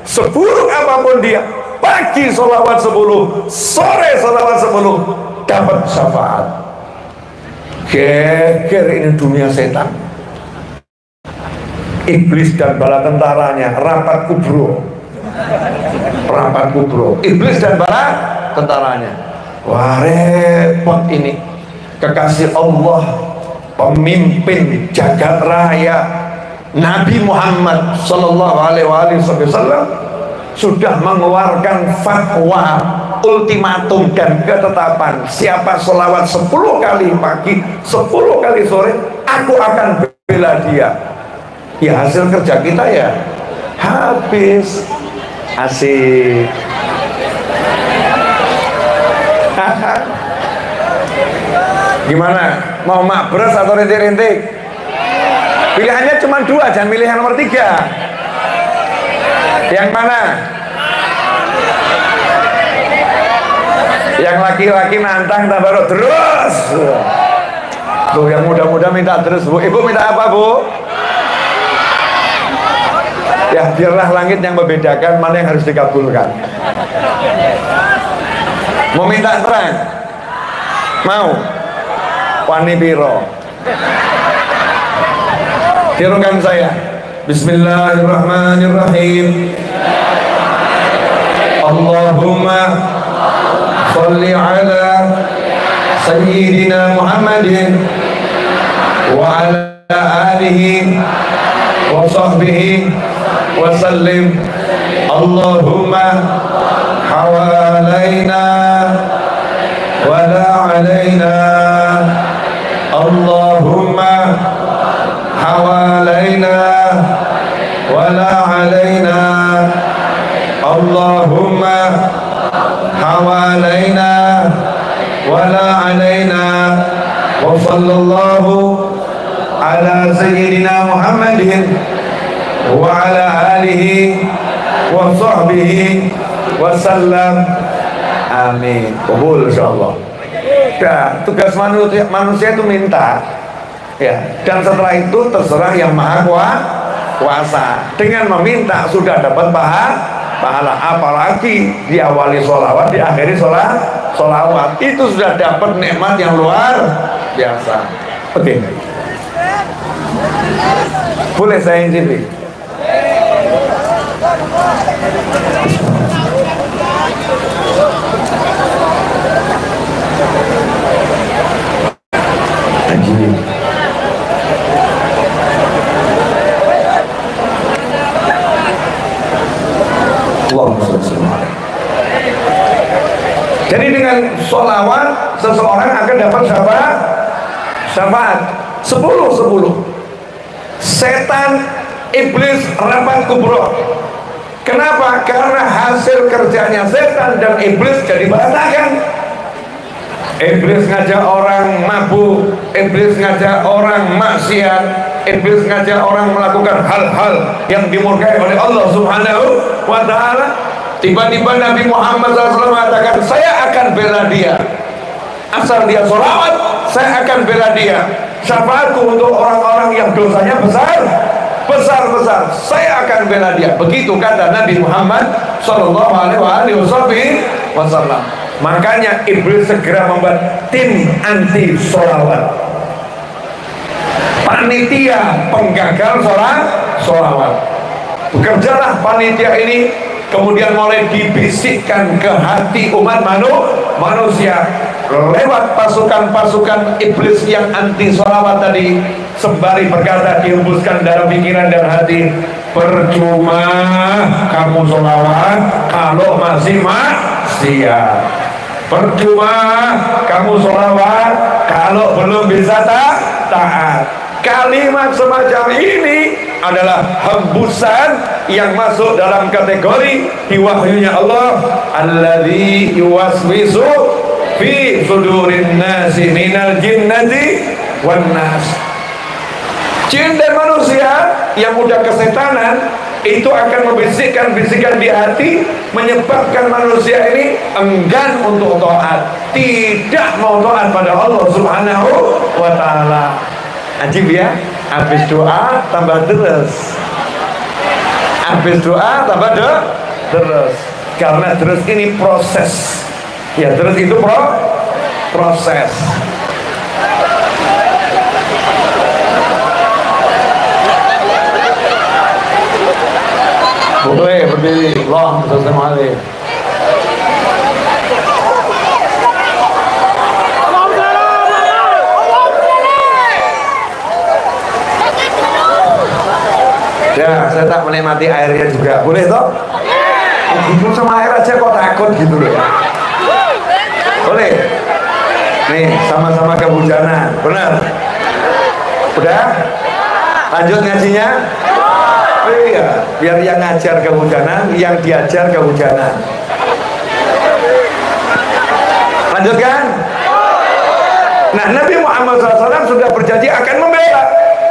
seburuk apapun dia, pagi sholawat 10, sore sholawat 10, dapat syafaat. Geger ini dunia setan, iblis dan bala tentaranya rapat kubro, iblis dan bala tentaranya. Wah repot ini. Kekasih Allah, pemimpin jagat raya Nabi Muhammad Sallallahu Alaihi Wasallam sudah mengeluarkan fatwa ultimatum dan ketetapan, siapa sholawat 10 kali pagi, 10 kali sore, aku akan bela dia. Ya hasil kerja kita ya habis. Asik. Gimana? Mau makbres atau rintik-rintik? Pilihannya cuma 2, jangan milih yang nomor 3. Yang mana? Yang laki-laki nantang tabarok terus. Tuh yang muda-muda minta terus, Bu. Ibu minta apa, Bu? Ya biarlah langit yang membedakan mana yang harus dikabulkan. Mau minta terang? Mau? Wani biro. Tirukan saya. Bismillahirrahmanirrahim. Allahumma sholli ala Sayyidina Muhammadin wa ala alihi wa sahbihi wa sallim. Allahumma hawalaina wa la alaina. Allahumma hawalaina wa la alaina. Allahumma hawalaina wa la alaina. Wa sallallahu ala sayyidina Muhammadin wa ala alihi wa sahbihi wa sallam. Amin. Kabul insyaallah. Ya, tugas manusia itu minta. Ya, dan setelah itu terserah yang maha kuasa. Dengan meminta sudah dapat pahala. Apalagi diawali sholawat, diakhiri sholawat, itu sudah dapat nikmat yang luar biasa. Oke. Boleh saya incipin? Jadi dengan sholawat seseorang akan dapat syafaat 10. Setan, iblis, rapat kubro. Kenapa? Karena hasil kerjanya setan dan iblis jadi berantakan. Iblis ngajak orang mabuk, iblis ngajak orang maksiat, iblis ngajak orang melakukan hal-hal yang dimurkai oleh Allah Subhanahu wa ta'ala. Tiba-tiba Nabi Muhammad SAW mengatakan, saya akan bela dia. Asal dia sholawat, saya akan bela dia. Syafaatku untuk orang-orang yang dosanya besar. Saya akan bela dia. Begitu kata Nabi Muhammad SAW. Makanya iblis segera membuat tim anti sholawat, panitia penggagal sholawat. Bekerjalah panitia ini, kemudian mulai dibisikkan ke hati umat manusia lewat pasukan-pasukan iblis yang anti sholawat tadi. Sembari berkata, dihembuskan dalam pikiran dan hati, percuma kamu sholawat kalau masih maksiat, percuma kamu sholawat kalau belum bisa taat. Kalimat semacam ini adalah hembusan yang masuk dalam kategori diwahyunya Allah, alladzi yuwaswisu fi sudurin nasi minal jinnati wan nas. Jin dan manusia yang mudah kesetanan itu akan membisikkan bisikan di hati, menyebabkan manusia ini enggan untuk taat, tidak mau taat pada Allah Subhanahu wa ta'ala. Ajib ya, habis doa tambah terus, habis doa tambah terus. Karena terus ini proses, ya terus itu proses. Boleh berdiri, Allah Subhanahu. Ya, saya tak menikmati airnya juga. Boleh toh? Gitu sama air aja kok takut gitu loh ya. Boleh? Nih, sama-sama kehujanan. Benar? Udah? Lanjut ngajinya? Oh iya, biar yang ngajar kehujanan, yang diajar kehujanan. Lanjutkan? Nah, Nabi Muhammad SAW sudah berjanji akan membela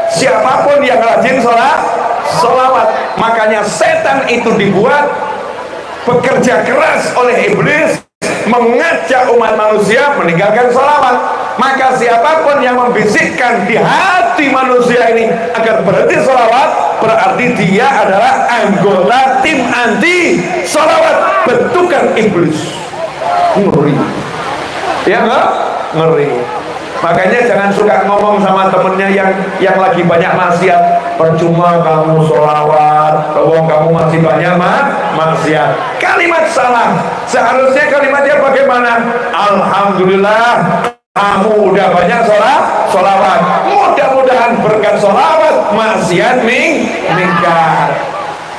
siapapun yang rajin sholawat. Makanya setan itu dibuat bekerja keras oleh iblis, mengajak umat manusia meninggalkan sholawat. Maka siapapun yang membisikkan di hati manusia ini agar berhenti sholawat, berarti dia adalah anggota tim anti sholawat, bentukan iblis. Ngeri ya enggak? Ngeri. Makanya jangan suka ngomong sama temennya yang lagi banyak maksiat, percuma kamu sholawat kalau kamu masih banyak maksiat. Kalimat salah. Seharusnya kalimatnya bagaimana? Alhamdulillah kamu udah banyak sholawat. Mudah-mudahan berkat sholawat maksiat minggat.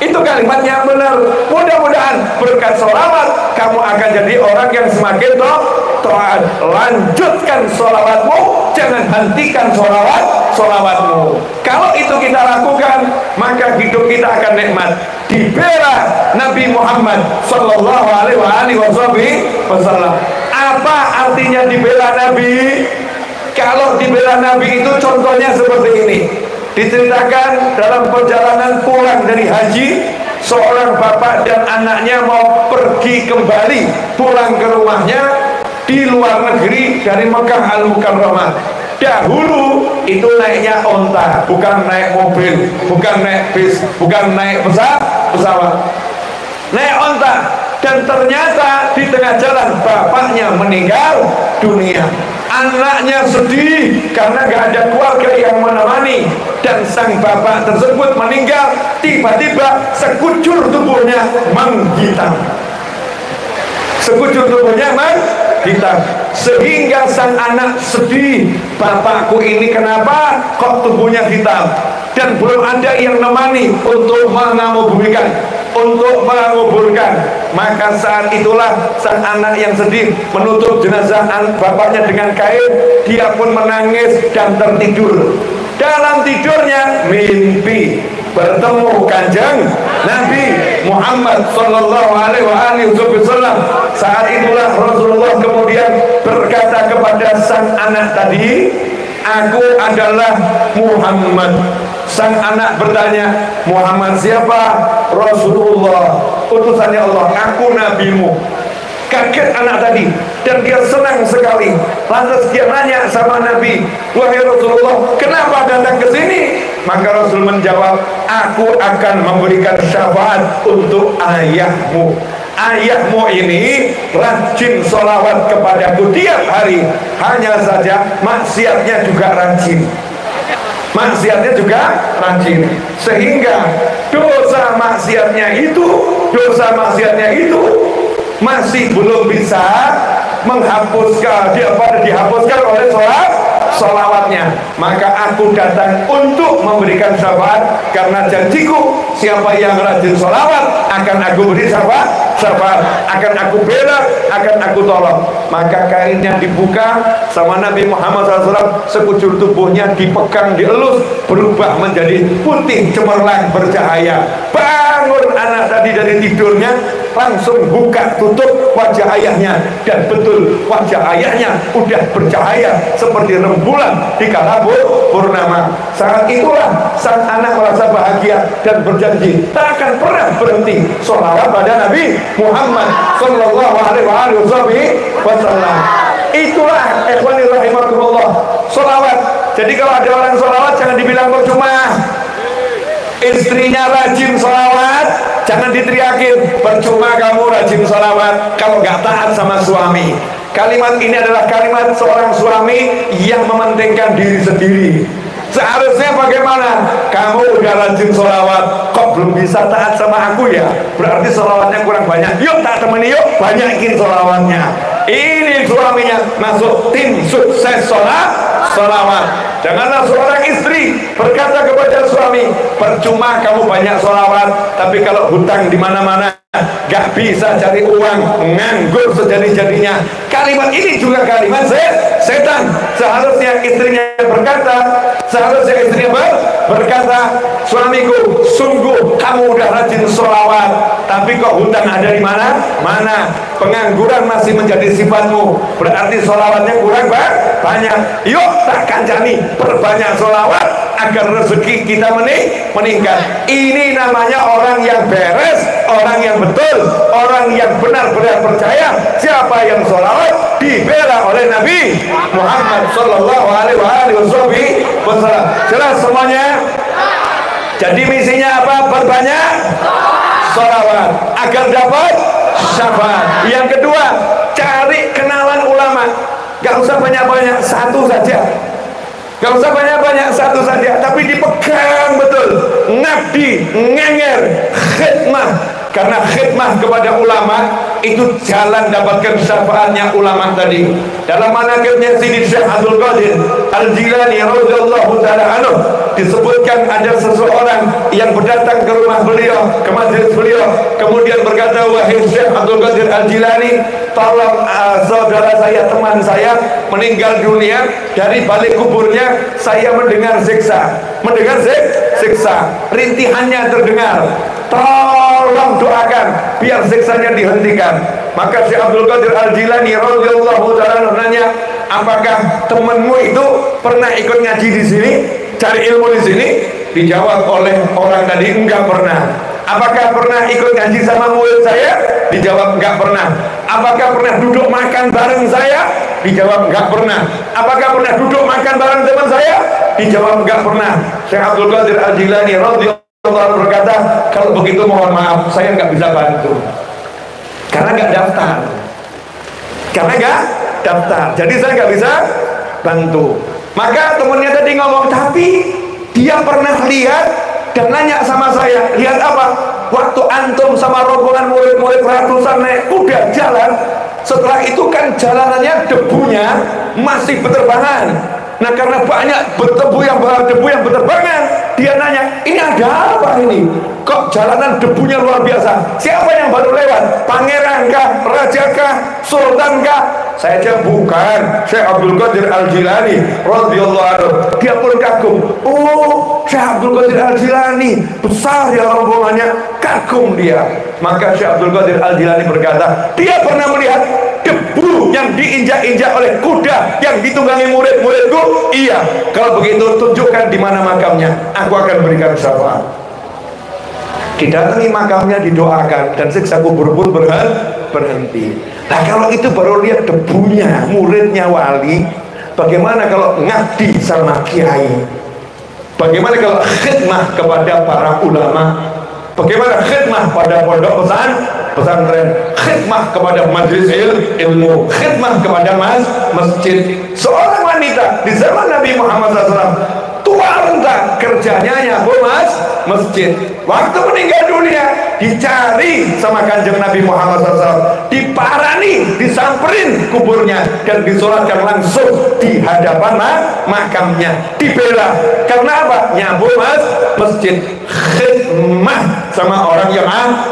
Itu kalimatnya benar. Mudah-mudahan berkat sholawat kamu akan jadi orang yang semakin taat. Lanjutkan sholawatmu, jangan hentikan sholawatmu. Kalau itu kita lakukan, maka hidup kita akan nikmat. Dibela Nabi Muhammad Sallallahu Alaihi Wasallam. Apa artinya dibela Nabi? Kalau dibela Nabi itu contohnya seperti ini. Diceritakan dalam perjalanan pulang dari haji, seorang bapak dan anaknya mau pergi kembali pulang ke rumahnya di luar negeri dari Mekah Al-Mukarramah. Dahulu itu naiknya onta, bukan naik mobil, bukan naik bis, bukan naik pesawat. Naik onta. dan ternyata di tengah jalan bapaknya meninggal dunia. Anaknya sedih karena gak ada keluarga yang menemani, dan sang bapak tersebut meninggal. Tiba-tiba sekujur tubuhnya menghitam, sekujur tubuhnya menghitam, sehingga sang anak sedih, bapakku ini kenapa kok tubuhnya hitam, dan belum ada yang menemani untuk mengamubumikan, untuk menguburkan. Maka saat itulah sang anak yang sedih menutup jenazah bapaknya dengan kain. Dia pun menangis dan tertidur. Dalam tidurnya mimpi bertemu Kanjeng Nabi Muhammad sallallahu alaihi wasallam. Saat itulah Rasulullah kemudian berkata kepada sang anak tadi, aku adalah Muhammad. Sang anak bertanya, Muhammad siapa? Rasulullah, utusannya Allah, aku nabimu. Kaget anak tadi, dan dia senang sekali. Lantas dia nanya sama Nabi, wahai Rasulullah, kenapa datang ke sini? Maka Rasul menjawab, aku akan memberikan syafaat untuk ayahmu. Ayahmu ini rajin sholawat kepadaku tiap hari, hanya saja maksiatnya juga rajin. Maksiatnya juga rajin, sehingga dosa maksiatnya itu masih belum bisa menghapuskan, dihapuskan oleh sholawatnya. Maka aku datang untuk memberikan syafaat, karena janjiku siapa yang rajin sholawat akan aku beri syafaat, akan aku bela, akan aku tolong. Maka kainnya dibuka sama Nabi Muhammad SAW, sekujur tubuhnya dipegang, dielus, berubah menjadi putih cemerlang bercahaya. Bangun anak tadi dari tidurnya, langsung buka tutup wajah ayahnya, dan betul wajah ayahnya udah bercahaya seperti rembulan di kala purnama. Saat itulah sang anak merasa bahagia dan berjanji tak akan pernah berhenti sholawat pada Nabi Muhammad sallallahu alaihi wasallam. Itulah ikhwani rahimakumullah, sholawat. Jadi kalau ada orang sholawat jangan dibilang percuma. Istrinya rajin sholawat, jangan diteriakin percuma kamu rajin sholawat kalau nggak taat sama suami. Kalimat ini adalah kalimat seorang suami yang mementingkan diri sendiri. Seharusnya bagaimana? Kamu udah rajin sholawat, kok belum bisa taat sama aku ya? Berarti sholawatnya kurang banyak. Yuk tak temani, yuk banyakin sholawatnya. Ini suaminya masuk tim sukses sholawat. Janganlah seorang istri berkata kepada suami, percuma kamu banyak sholawat, tapi kalau hutang di mana-mana, gak bisa cari uang, nganggur sejadi-jadinya. Kalimat ini juga kalimat setan. Seharusnya istrinya berkata, suamiku, sungguh kamu udah rajin sholawat, tapi kok hutang ada di mana? Pengangguran masih menjadi sifatmu, berarti sholawatnya kurang banyak. Yuk tak kancani, perbanyak sholawat agar rezeki kita meningkat. Ini namanya orang yang beres, orang yang betul, orang yang benar-benar percaya. Siapa yang sholawat dibela oleh Nabi Muhammad sallallahu alaihi wasallam. Jelas semuanya? Jadi misinya apa? Perbanyak sholawat agar dapat syafaat. Yang kedua, cari kenalan ulama. Gak usah banyak-banyak, satu saja. Gak usah banyak-banyak, satu saja, tapi dipegang betul. Ngabdi, ngenger, khidmah. Karena khidmah kepada ulama itu jalan dapatkan syafaatnya ulama tadi. Dalam manaqibnya Sidi Syekh Abdul Qadir Al-Jilani radhiyallahu taala anhu disebutkan ada seseorang yang berdatang ke rumah beliau, ke majelis beliau, kemudian berkata, wahai Syekh Abdul Qadir Al-Jilani, tolong saudara saya, teman saya meninggal dunia, dari balik kuburnya saya mendengar siksa, rintihannya terdengar, tolong doakan biar siksanya dihentikan. Maka Syekh Abdul Qadir Al-Jilani radhiyallahu taala nanya, apakah temanmu itu pernah ikut ngaji di sini, cari ilmu di sini? Dijawab oleh orang tadi, enggak pernah. Apakah pernah ikut ngaji sama murid saya? Dijawab enggak pernah. Apakah pernah duduk makan bareng saya? Dijawab enggak pernah. Apakah pernah duduk makan bareng teman saya? Dijawab enggak pernah. Syekh Abdul Qadir Al-Jilani radhiyallahu taala berkata, kalau begitu mohon maaf, saya enggak bisa bantu. karena nggak daftar. Jadi saya nggak bisa bantu. Maka temennya tadi ngomong, tapi dia pernah lihat dan nanya sama saya, lihat apa? Waktu antum sama rombongan murid-murid ratusan naik kuda jalan, setelah itu kan jalanannya debunya masih berterbangan. Nah karena banyak debu yang berterbangan, dia nanya, ini ada apa ini? Kok jalanan debunya luar biasa? Siapa yang baru lewat? Pangeran kah? Raja kah? Sultan kah? Saya jawab, bukan. Syekh Abdul Qadir Al-Jilani radhiyallahu anhu. Dia pun kagum. Oh, Syekh Abdul Qadir Al-Jilani besar ya rombongannya. Kagum dia. Maka Syekh Abdul Qadir Al-Jilani berkata, dia pernah melihat debu yang diinjak-injak oleh kuda yang ditunggangi murid-muridku. Iya, kalau begitu tunjukkan di mana makamnya, aku akan berikan syafaat. Didatangi makamnya, didoakan, dan siksa kubur pun berhenti. Nah kalau itu baru lihat debunya muridnya wali, bagaimana kalau ngabdi sama kiai? Bagaimana kalau khidmah kepada para ulama? Bagaimana khidmah pada pondok pesantren, khidmah kepada majelis ilmu, khidmah kepada masjid. Seorang wanita di zaman Nabi Muhammad SAW, tua renta, kerjanya nyapu masjid. Waktu meninggal dunia dicari sama kanjeng Nabi Muhammad SAW, diparani, disamperin kuburnya dan disolatkan langsung di hadapan makamnya, dibela. Karena apa? Nyapu masjid, khidmah sama orang yang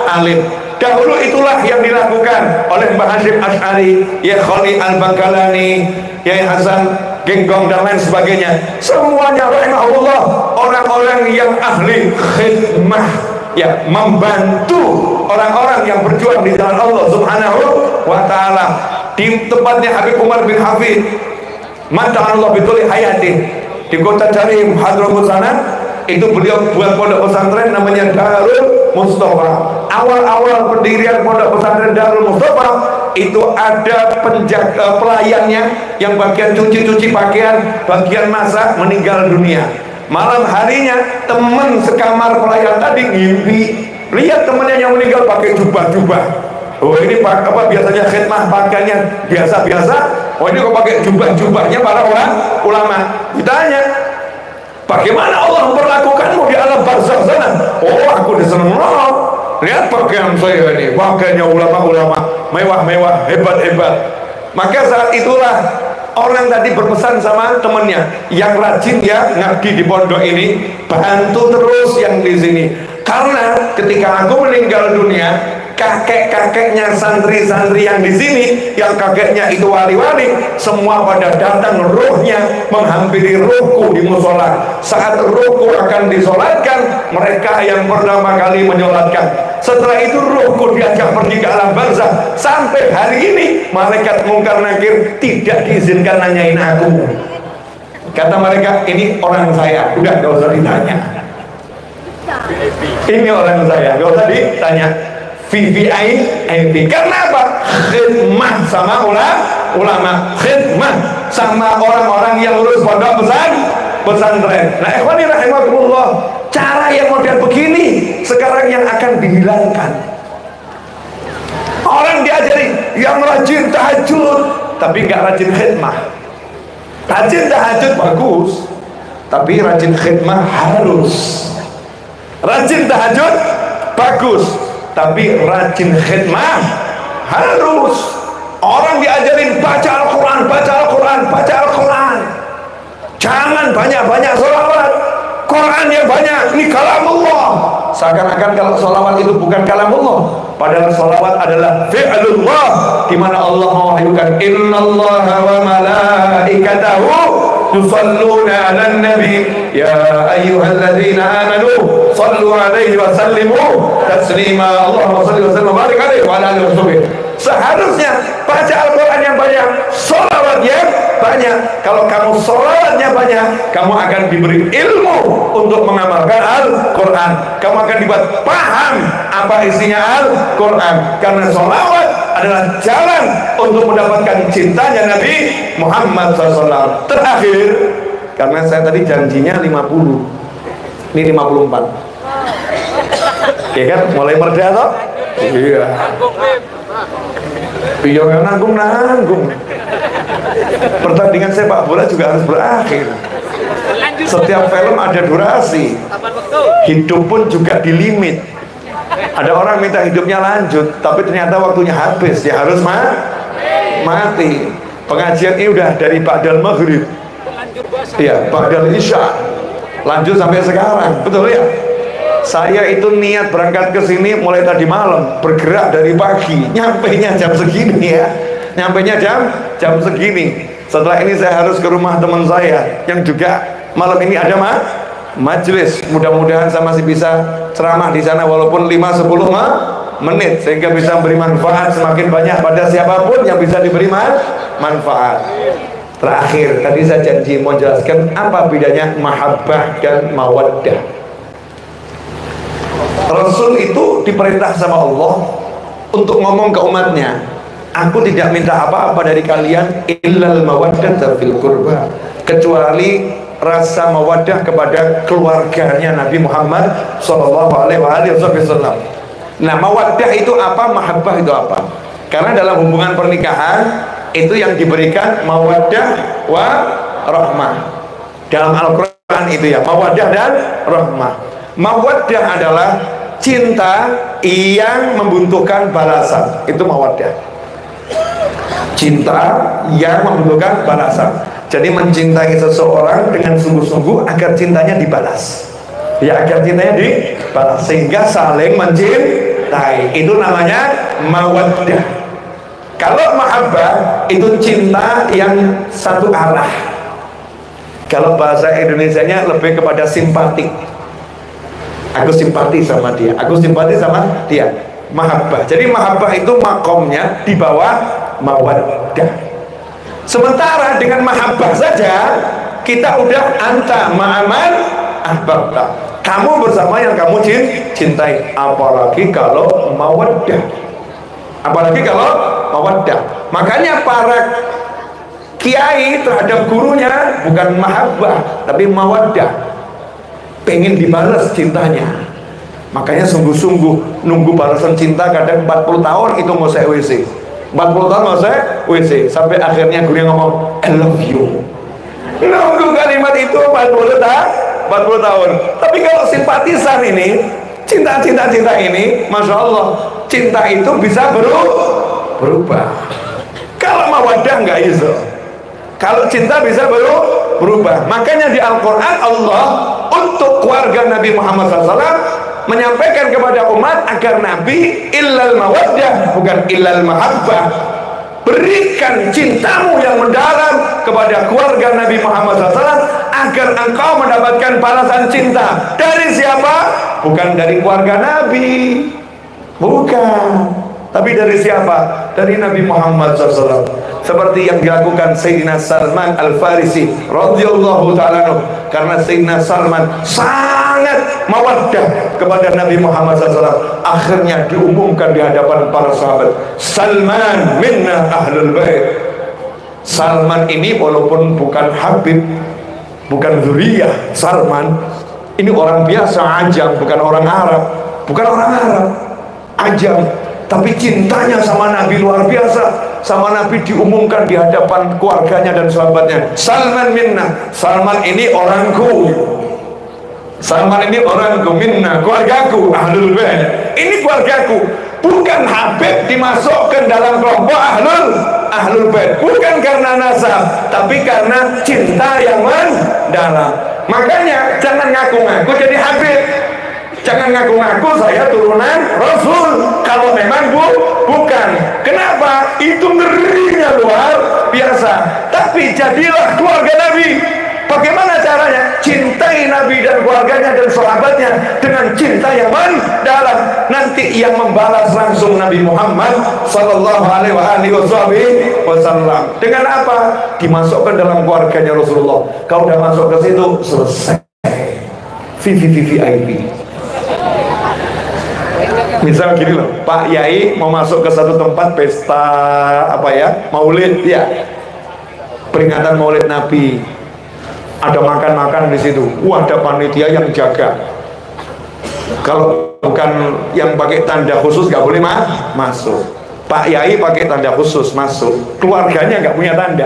alim. Dahulu itulah yang dilakukan oleh Mbah Hashim Asy'ari, ya Khali Al-Bangkalani, Yai Hasan Genggong dan lain sebagainya. Semuanya rahimahullah orang-orang yang ahli khidmah, ya, membantu orang-orang yang berjuang di jalan Allah Subhanahu wa taala. Di tempatnya Habib Umar bin Hafid, mata'allah bituli hayati, di kota Jarim Hadramut sana, itu beliau buat pondok pesantren namanya Darul Mustafa. Awal-awal pendirian pondok pesantren Darul Mustafa itu ada penjaga pelayannya yang bagian cuci-cuci pakaian, bagian masak, meninggal dunia. Malam harinya teman sekamar pelayan tadi ngimpi lihat temannya yang meninggal pakai jubah-jubah. Oh ini apa biasanya khidmah pakaiannya biasa-biasa. Oh ini kok pakai jubah-jubahnya para ulama. Ditanya, bagaimana Allah memperlakukanmu di alam barzakh sana? Oh aku diseneng. Lihat pakaian saya ini, pakaiannya ulama-ulama, mewah-mewah, hebat-hebat. Maka saat itulah orang tadi berpesan sama temennya yang rajin ya ngabdi di pondok ini, bantu terus yang di sini. Karena ketika aku meninggal dunia, kakek-kakeknya santri-santri yang di sini, yang kakeknya itu wali-wali, semua pada datang rohnya menghampiri rohku di musola. Saat rohku akan disolatkan, mereka yang pertama kali menyolatkan. Setelah itu rohku diajak pergi ke alam barzakh. Sampai hari ini malaikat mungkar nakir tidak diizinkan nanyain aku. Kata mereka, ini orang saya, udah gak usah ditanya. Ini orang saya, gak usah ditanya. VVIP. Karena apa? Khidmah sama ulama, khidmah sama orang-orang yang lulus pondok pesantren. Nah, ikhwani rahimakumullah, cara yang model begini sekarang yang akan dihilangkan. Orang diajari yang rajin tahajud tapi nggak rajin khidmah. Rajin tahajud bagus, tapi rajin khidmah harus. Rajin tahajud bagus, tapi rajin khidmah harus. Orang diajarin baca Al-Quran, baca Al-Quran, baca Al-Quran. Jangan banyak-banyak sholawat. Quran yang banyak, ini kalamullah. Seakan-akan kalau sholawat itu bukan kalamullah, padahal sholawat adalah fi'lullah, di mana Allah mewahyukan innallaha wa malaikatahu yusalluna 'alan nabi ya ayyuhalladzina amanu sallu 'alaihi wa sallimu taslima. Allahumma shalli wa sallim wa barik 'alaihi wa 'ala alihi wasallam. Seharusnya baca Al-Quran yang banyak, sholawat yang banyak. Kalau kamu sholawatnya banyak, kamu akan diberi ilmu untuk mengamalkan Al-Quran. Kamu akan dibuat paham apa isinya Al-Quran. Karena sholawat adalah jalan untuk mendapatkan cintanya Nabi Muhammad SAW. Terakhir, karena saya tadi janjinya 50, ini 54. Ya kan, mulai merda toh? Iya. Iya nanggung. Pertandingan sepak bola juga harus berakhir. Setiap film ada durasi. Hidup pun juga dilimit. Ada orang minta hidupnya lanjut, tapi ternyata waktunya habis, ya harus mati. Pengajian ini udah dari ba'dal maghrib, ya ba'dal isya, lanjut sampai sekarang, betul ya? Saya itu niat berangkat ke sini mulai tadi malam, bergerak dari pagi, nyampainya jam segini ya, nyampainya jam segini. Setelah ini saya harus ke rumah teman saya yang juga malam ini ada majelis. Mudah-mudahan saya masih bisa ceramah di sana walaupun 5-10 menit sehingga bisa beri manfaat semakin banyak pada siapapun yang bisa diberi manfaat. Terakhir tadi saya janji mau jelaskan apa bedanya mahabbah dan mawaddah. Rasul itu diperintah sama Allah untuk ngomong ke umatnya, aku tidak minta apa-apa dari kalian illal mawaddata fil qurba, kecuali rasa mawaddah kepada keluarganya Nabi Muhammad sallallahu alaihi wasallam. Nah, mawaddah itu apa, mahabbah itu apa? Karena dalam hubungan pernikahan itu yang diberikan mawaddah wa rahmah. Dalam Al-Qur'an itu ya, mawaddah dan rahmah. Mawaddah adalah cinta yang membutuhkan balasan. Itu mawaddah. Cinta yang membutuhkan balasan. Jadi mencintai seseorang dengan sungguh-sungguh agar cintanya dibalas. Ya, agar cintanya dibalas sehingga saling mencintai. Itu namanya mawaddah. Kalau mahabbah itu cinta yang satu arah. Kalau bahasa Indonesianya lebih kepada simpatik. Aku simpati sama dia, aku simpati sama dia. Mahabbah. Jadi mahabbah itu makomnya di bawah mawaddah. Sementara dengan mahabbah saja kita udah anta ma'aman ahbabta, kamu bersama yang kamu cintai. Apalagi kalau mawaddah, apalagi kalau mawaddah. Makanya para kiai terhadap gurunya bukan mahabbah tapi mawaddah, pengen dibalas cintanya. Makanya sungguh-sungguh nunggu balasan cinta kadang 40 tahun itu mau saya WC, 40 tahun mau saya WC, sampai akhirnya gurunya ngomong I love you. Nunggu kalimat itu 40 tahun. Tapi kalau simpatisan ini, cinta ini, Masya Allah, cinta itu bisa berubah. Kalau mawaddah nggak bisa. Kalau cinta bisa berubah. Makanya di Al-Quran Allah untuk keluarga Nabi Muhammad SAW menyampaikan kepada umat agar Nabi illal mawaddah, bukan illal mahabbah. Berikan cintamu yang mendalam kepada keluarga Nabi Muhammad SAW agar engkau mendapatkan balasan cinta. Dari siapa? Bukan dari keluarga Nabi, bukan, tapi dari siapa? Dari Nabi Muhammad SAW. Seperti yang dilakukan Sayyidina Salman Al-Farisi radhiyallahu ta'ala anhu, karena Sayyidina Salman sangat mawaddah kepada Nabi Muhammad SAW. Akhirnya diumumkan di hadapan para sahabat, Salman minna ahlul bait. Salman ini walaupun bukan Habib, bukan zuriyah Salman, ini orang biasa, ajam, bukan orang Arab, ajam, tapi cintanya sama Nabi luar biasa. Sama Nabi diumumkan di hadapan keluarganya dan sahabatnya, Salman minna, Salman ini orangku, Salman ini orangku, minna, keluargaku, ahlul bait, ini keluargaku. Bukan Habib dimasukkan dalam kelompok ahlul bait, bukan karena nasab, tapi karena cinta yang mendalam. Makanya jangan ngaku-ngaku jadi Habib, jangan ngaku-ngaku saya turunan Rasul kalau memang bukan. Kenapa? Itu ngerinya luar biasa. Tapi jadilah keluarga Nabi. Bagaimana caranya? Cintai Nabi dan keluarganya dan sahabatnya dengan cinta yang mendalam. Nanti yang membalas langsung Nabi Muhammad sallallahu alaihi wasallam. Dengan apa? Dimasukkan dalam keluarganya Rasulullah. Kalau udah masuk ke situ, selesai. VVVIP. Misal gini loh, Pak Yai mau masuk ke satu tempat pesta Maulid ya, peringatan Maulid Nabi, ada makan-makan di situ. Wah, ada panitia yang jaga. Kalau bukan yang pakai tanda khusus nggak boleh masuk. Pak Yai pakai tanda khusus masuk, keluarganya nggak punya tanda.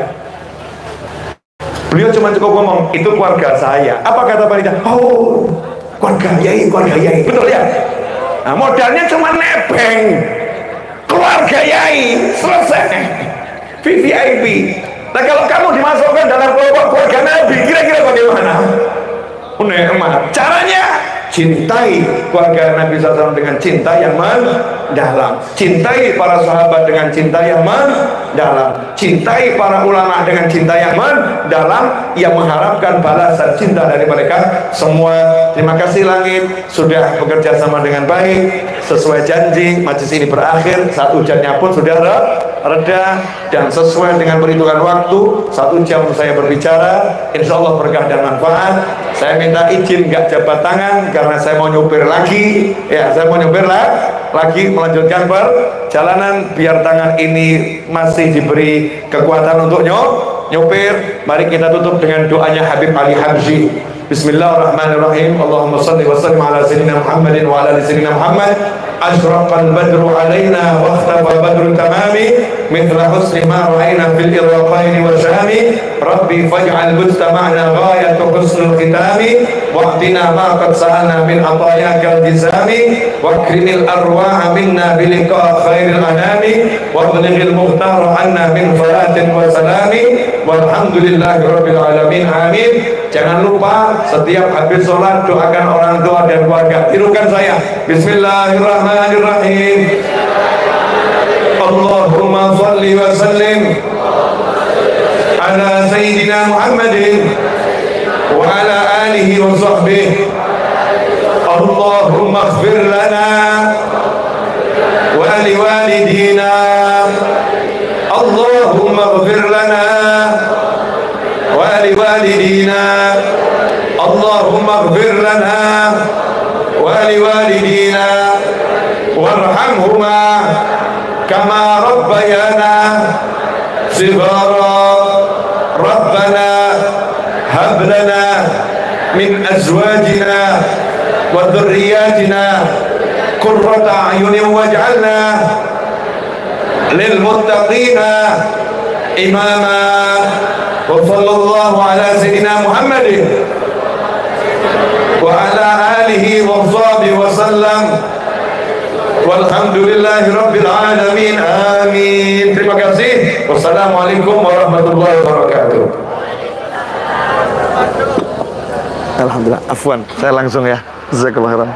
Beliau cuma cukup ngomong, itu keluarga saya. Apa kata panitia? Oh, keluarga Yai, betul ya? Nah, modalnya cuma nebeng, keluarga Yai, selesai. VVIP. Nah, kalau kamu dimasukkan dalam kelompok keluarga Nabi, kira-kira bagaimana? Nikmat. Caranya cintai keluarga Nabi SAW dengan cinta yang mendalam, cintai para sahabat dengan cinta yang mendalam, cintai para ulama dengan cinta yang mendalam, yang mengharapkan balasan cinta dari mereka semua. Terima kasih langit sudah bekerja sama dengan baik sesuai janji. Majlis ini berakhir, saat hujannya pun sudah reda, dan sesuai dengan perhitungan waktu 1 jam saya berbicara, insya Allah berkah dan manfaat. Saya minta izin gak jabat tangan karena saya mau nyupir lagi ya, saya mau nyupir lagi melanjutkan perjalanan, biar tangan ini masih diberi kekuatan untuk nyupir. Mari kita tutup dengan doanya Habib Ali Habsyi. Bismillahirrahmanirrahim. Allahumma salli wa sallim ala sayyidina Muhammadin wa ala ali sayyidina Muhammad. Ashraqal badru alaina wa ikhtaba badrun tamami mithla husni ma ra'ayna fil iraqaini wa syami. Rabbi faj'al mujtama'na ghayatu husnul khitami waqtina ma qad sa'alna min atayakal jizami wa akrimil arwaha minna biliqa khairil anami wa balighil mukhtar anna min falatin wa salami walhamdulillahi rabbil alamin. Amin. Jangan lupa setiap habis sholat doakan orang tua dan keluarga. Tirukan saya. Bismillahirrahmanirrahim. Allahumma salli wa sallim ala sayyidina Muhammadin wa ala alihi wa sahbihi. Allahumma ighfir lana wa li walidina. Allahumma ighfir lana wa li walidina. Allahumma ighfir lana wa li walidina warhamhuma kama rabbayana صغارا. ربنا هب لنا من أزواجنا وذرياتنا قرة أعين واجعلنا للمتقين إماما. وصلى الله على سيدنا محمد وعلى آله وصحبه وسلم walhamdulillahi rabbil alamin. Amin. Terima kasih. Wassalamualaikum warahmatullahi wabarakatuh. Alhamdulillah. Afwan, saya langsung ya. Jazakallahu khairan.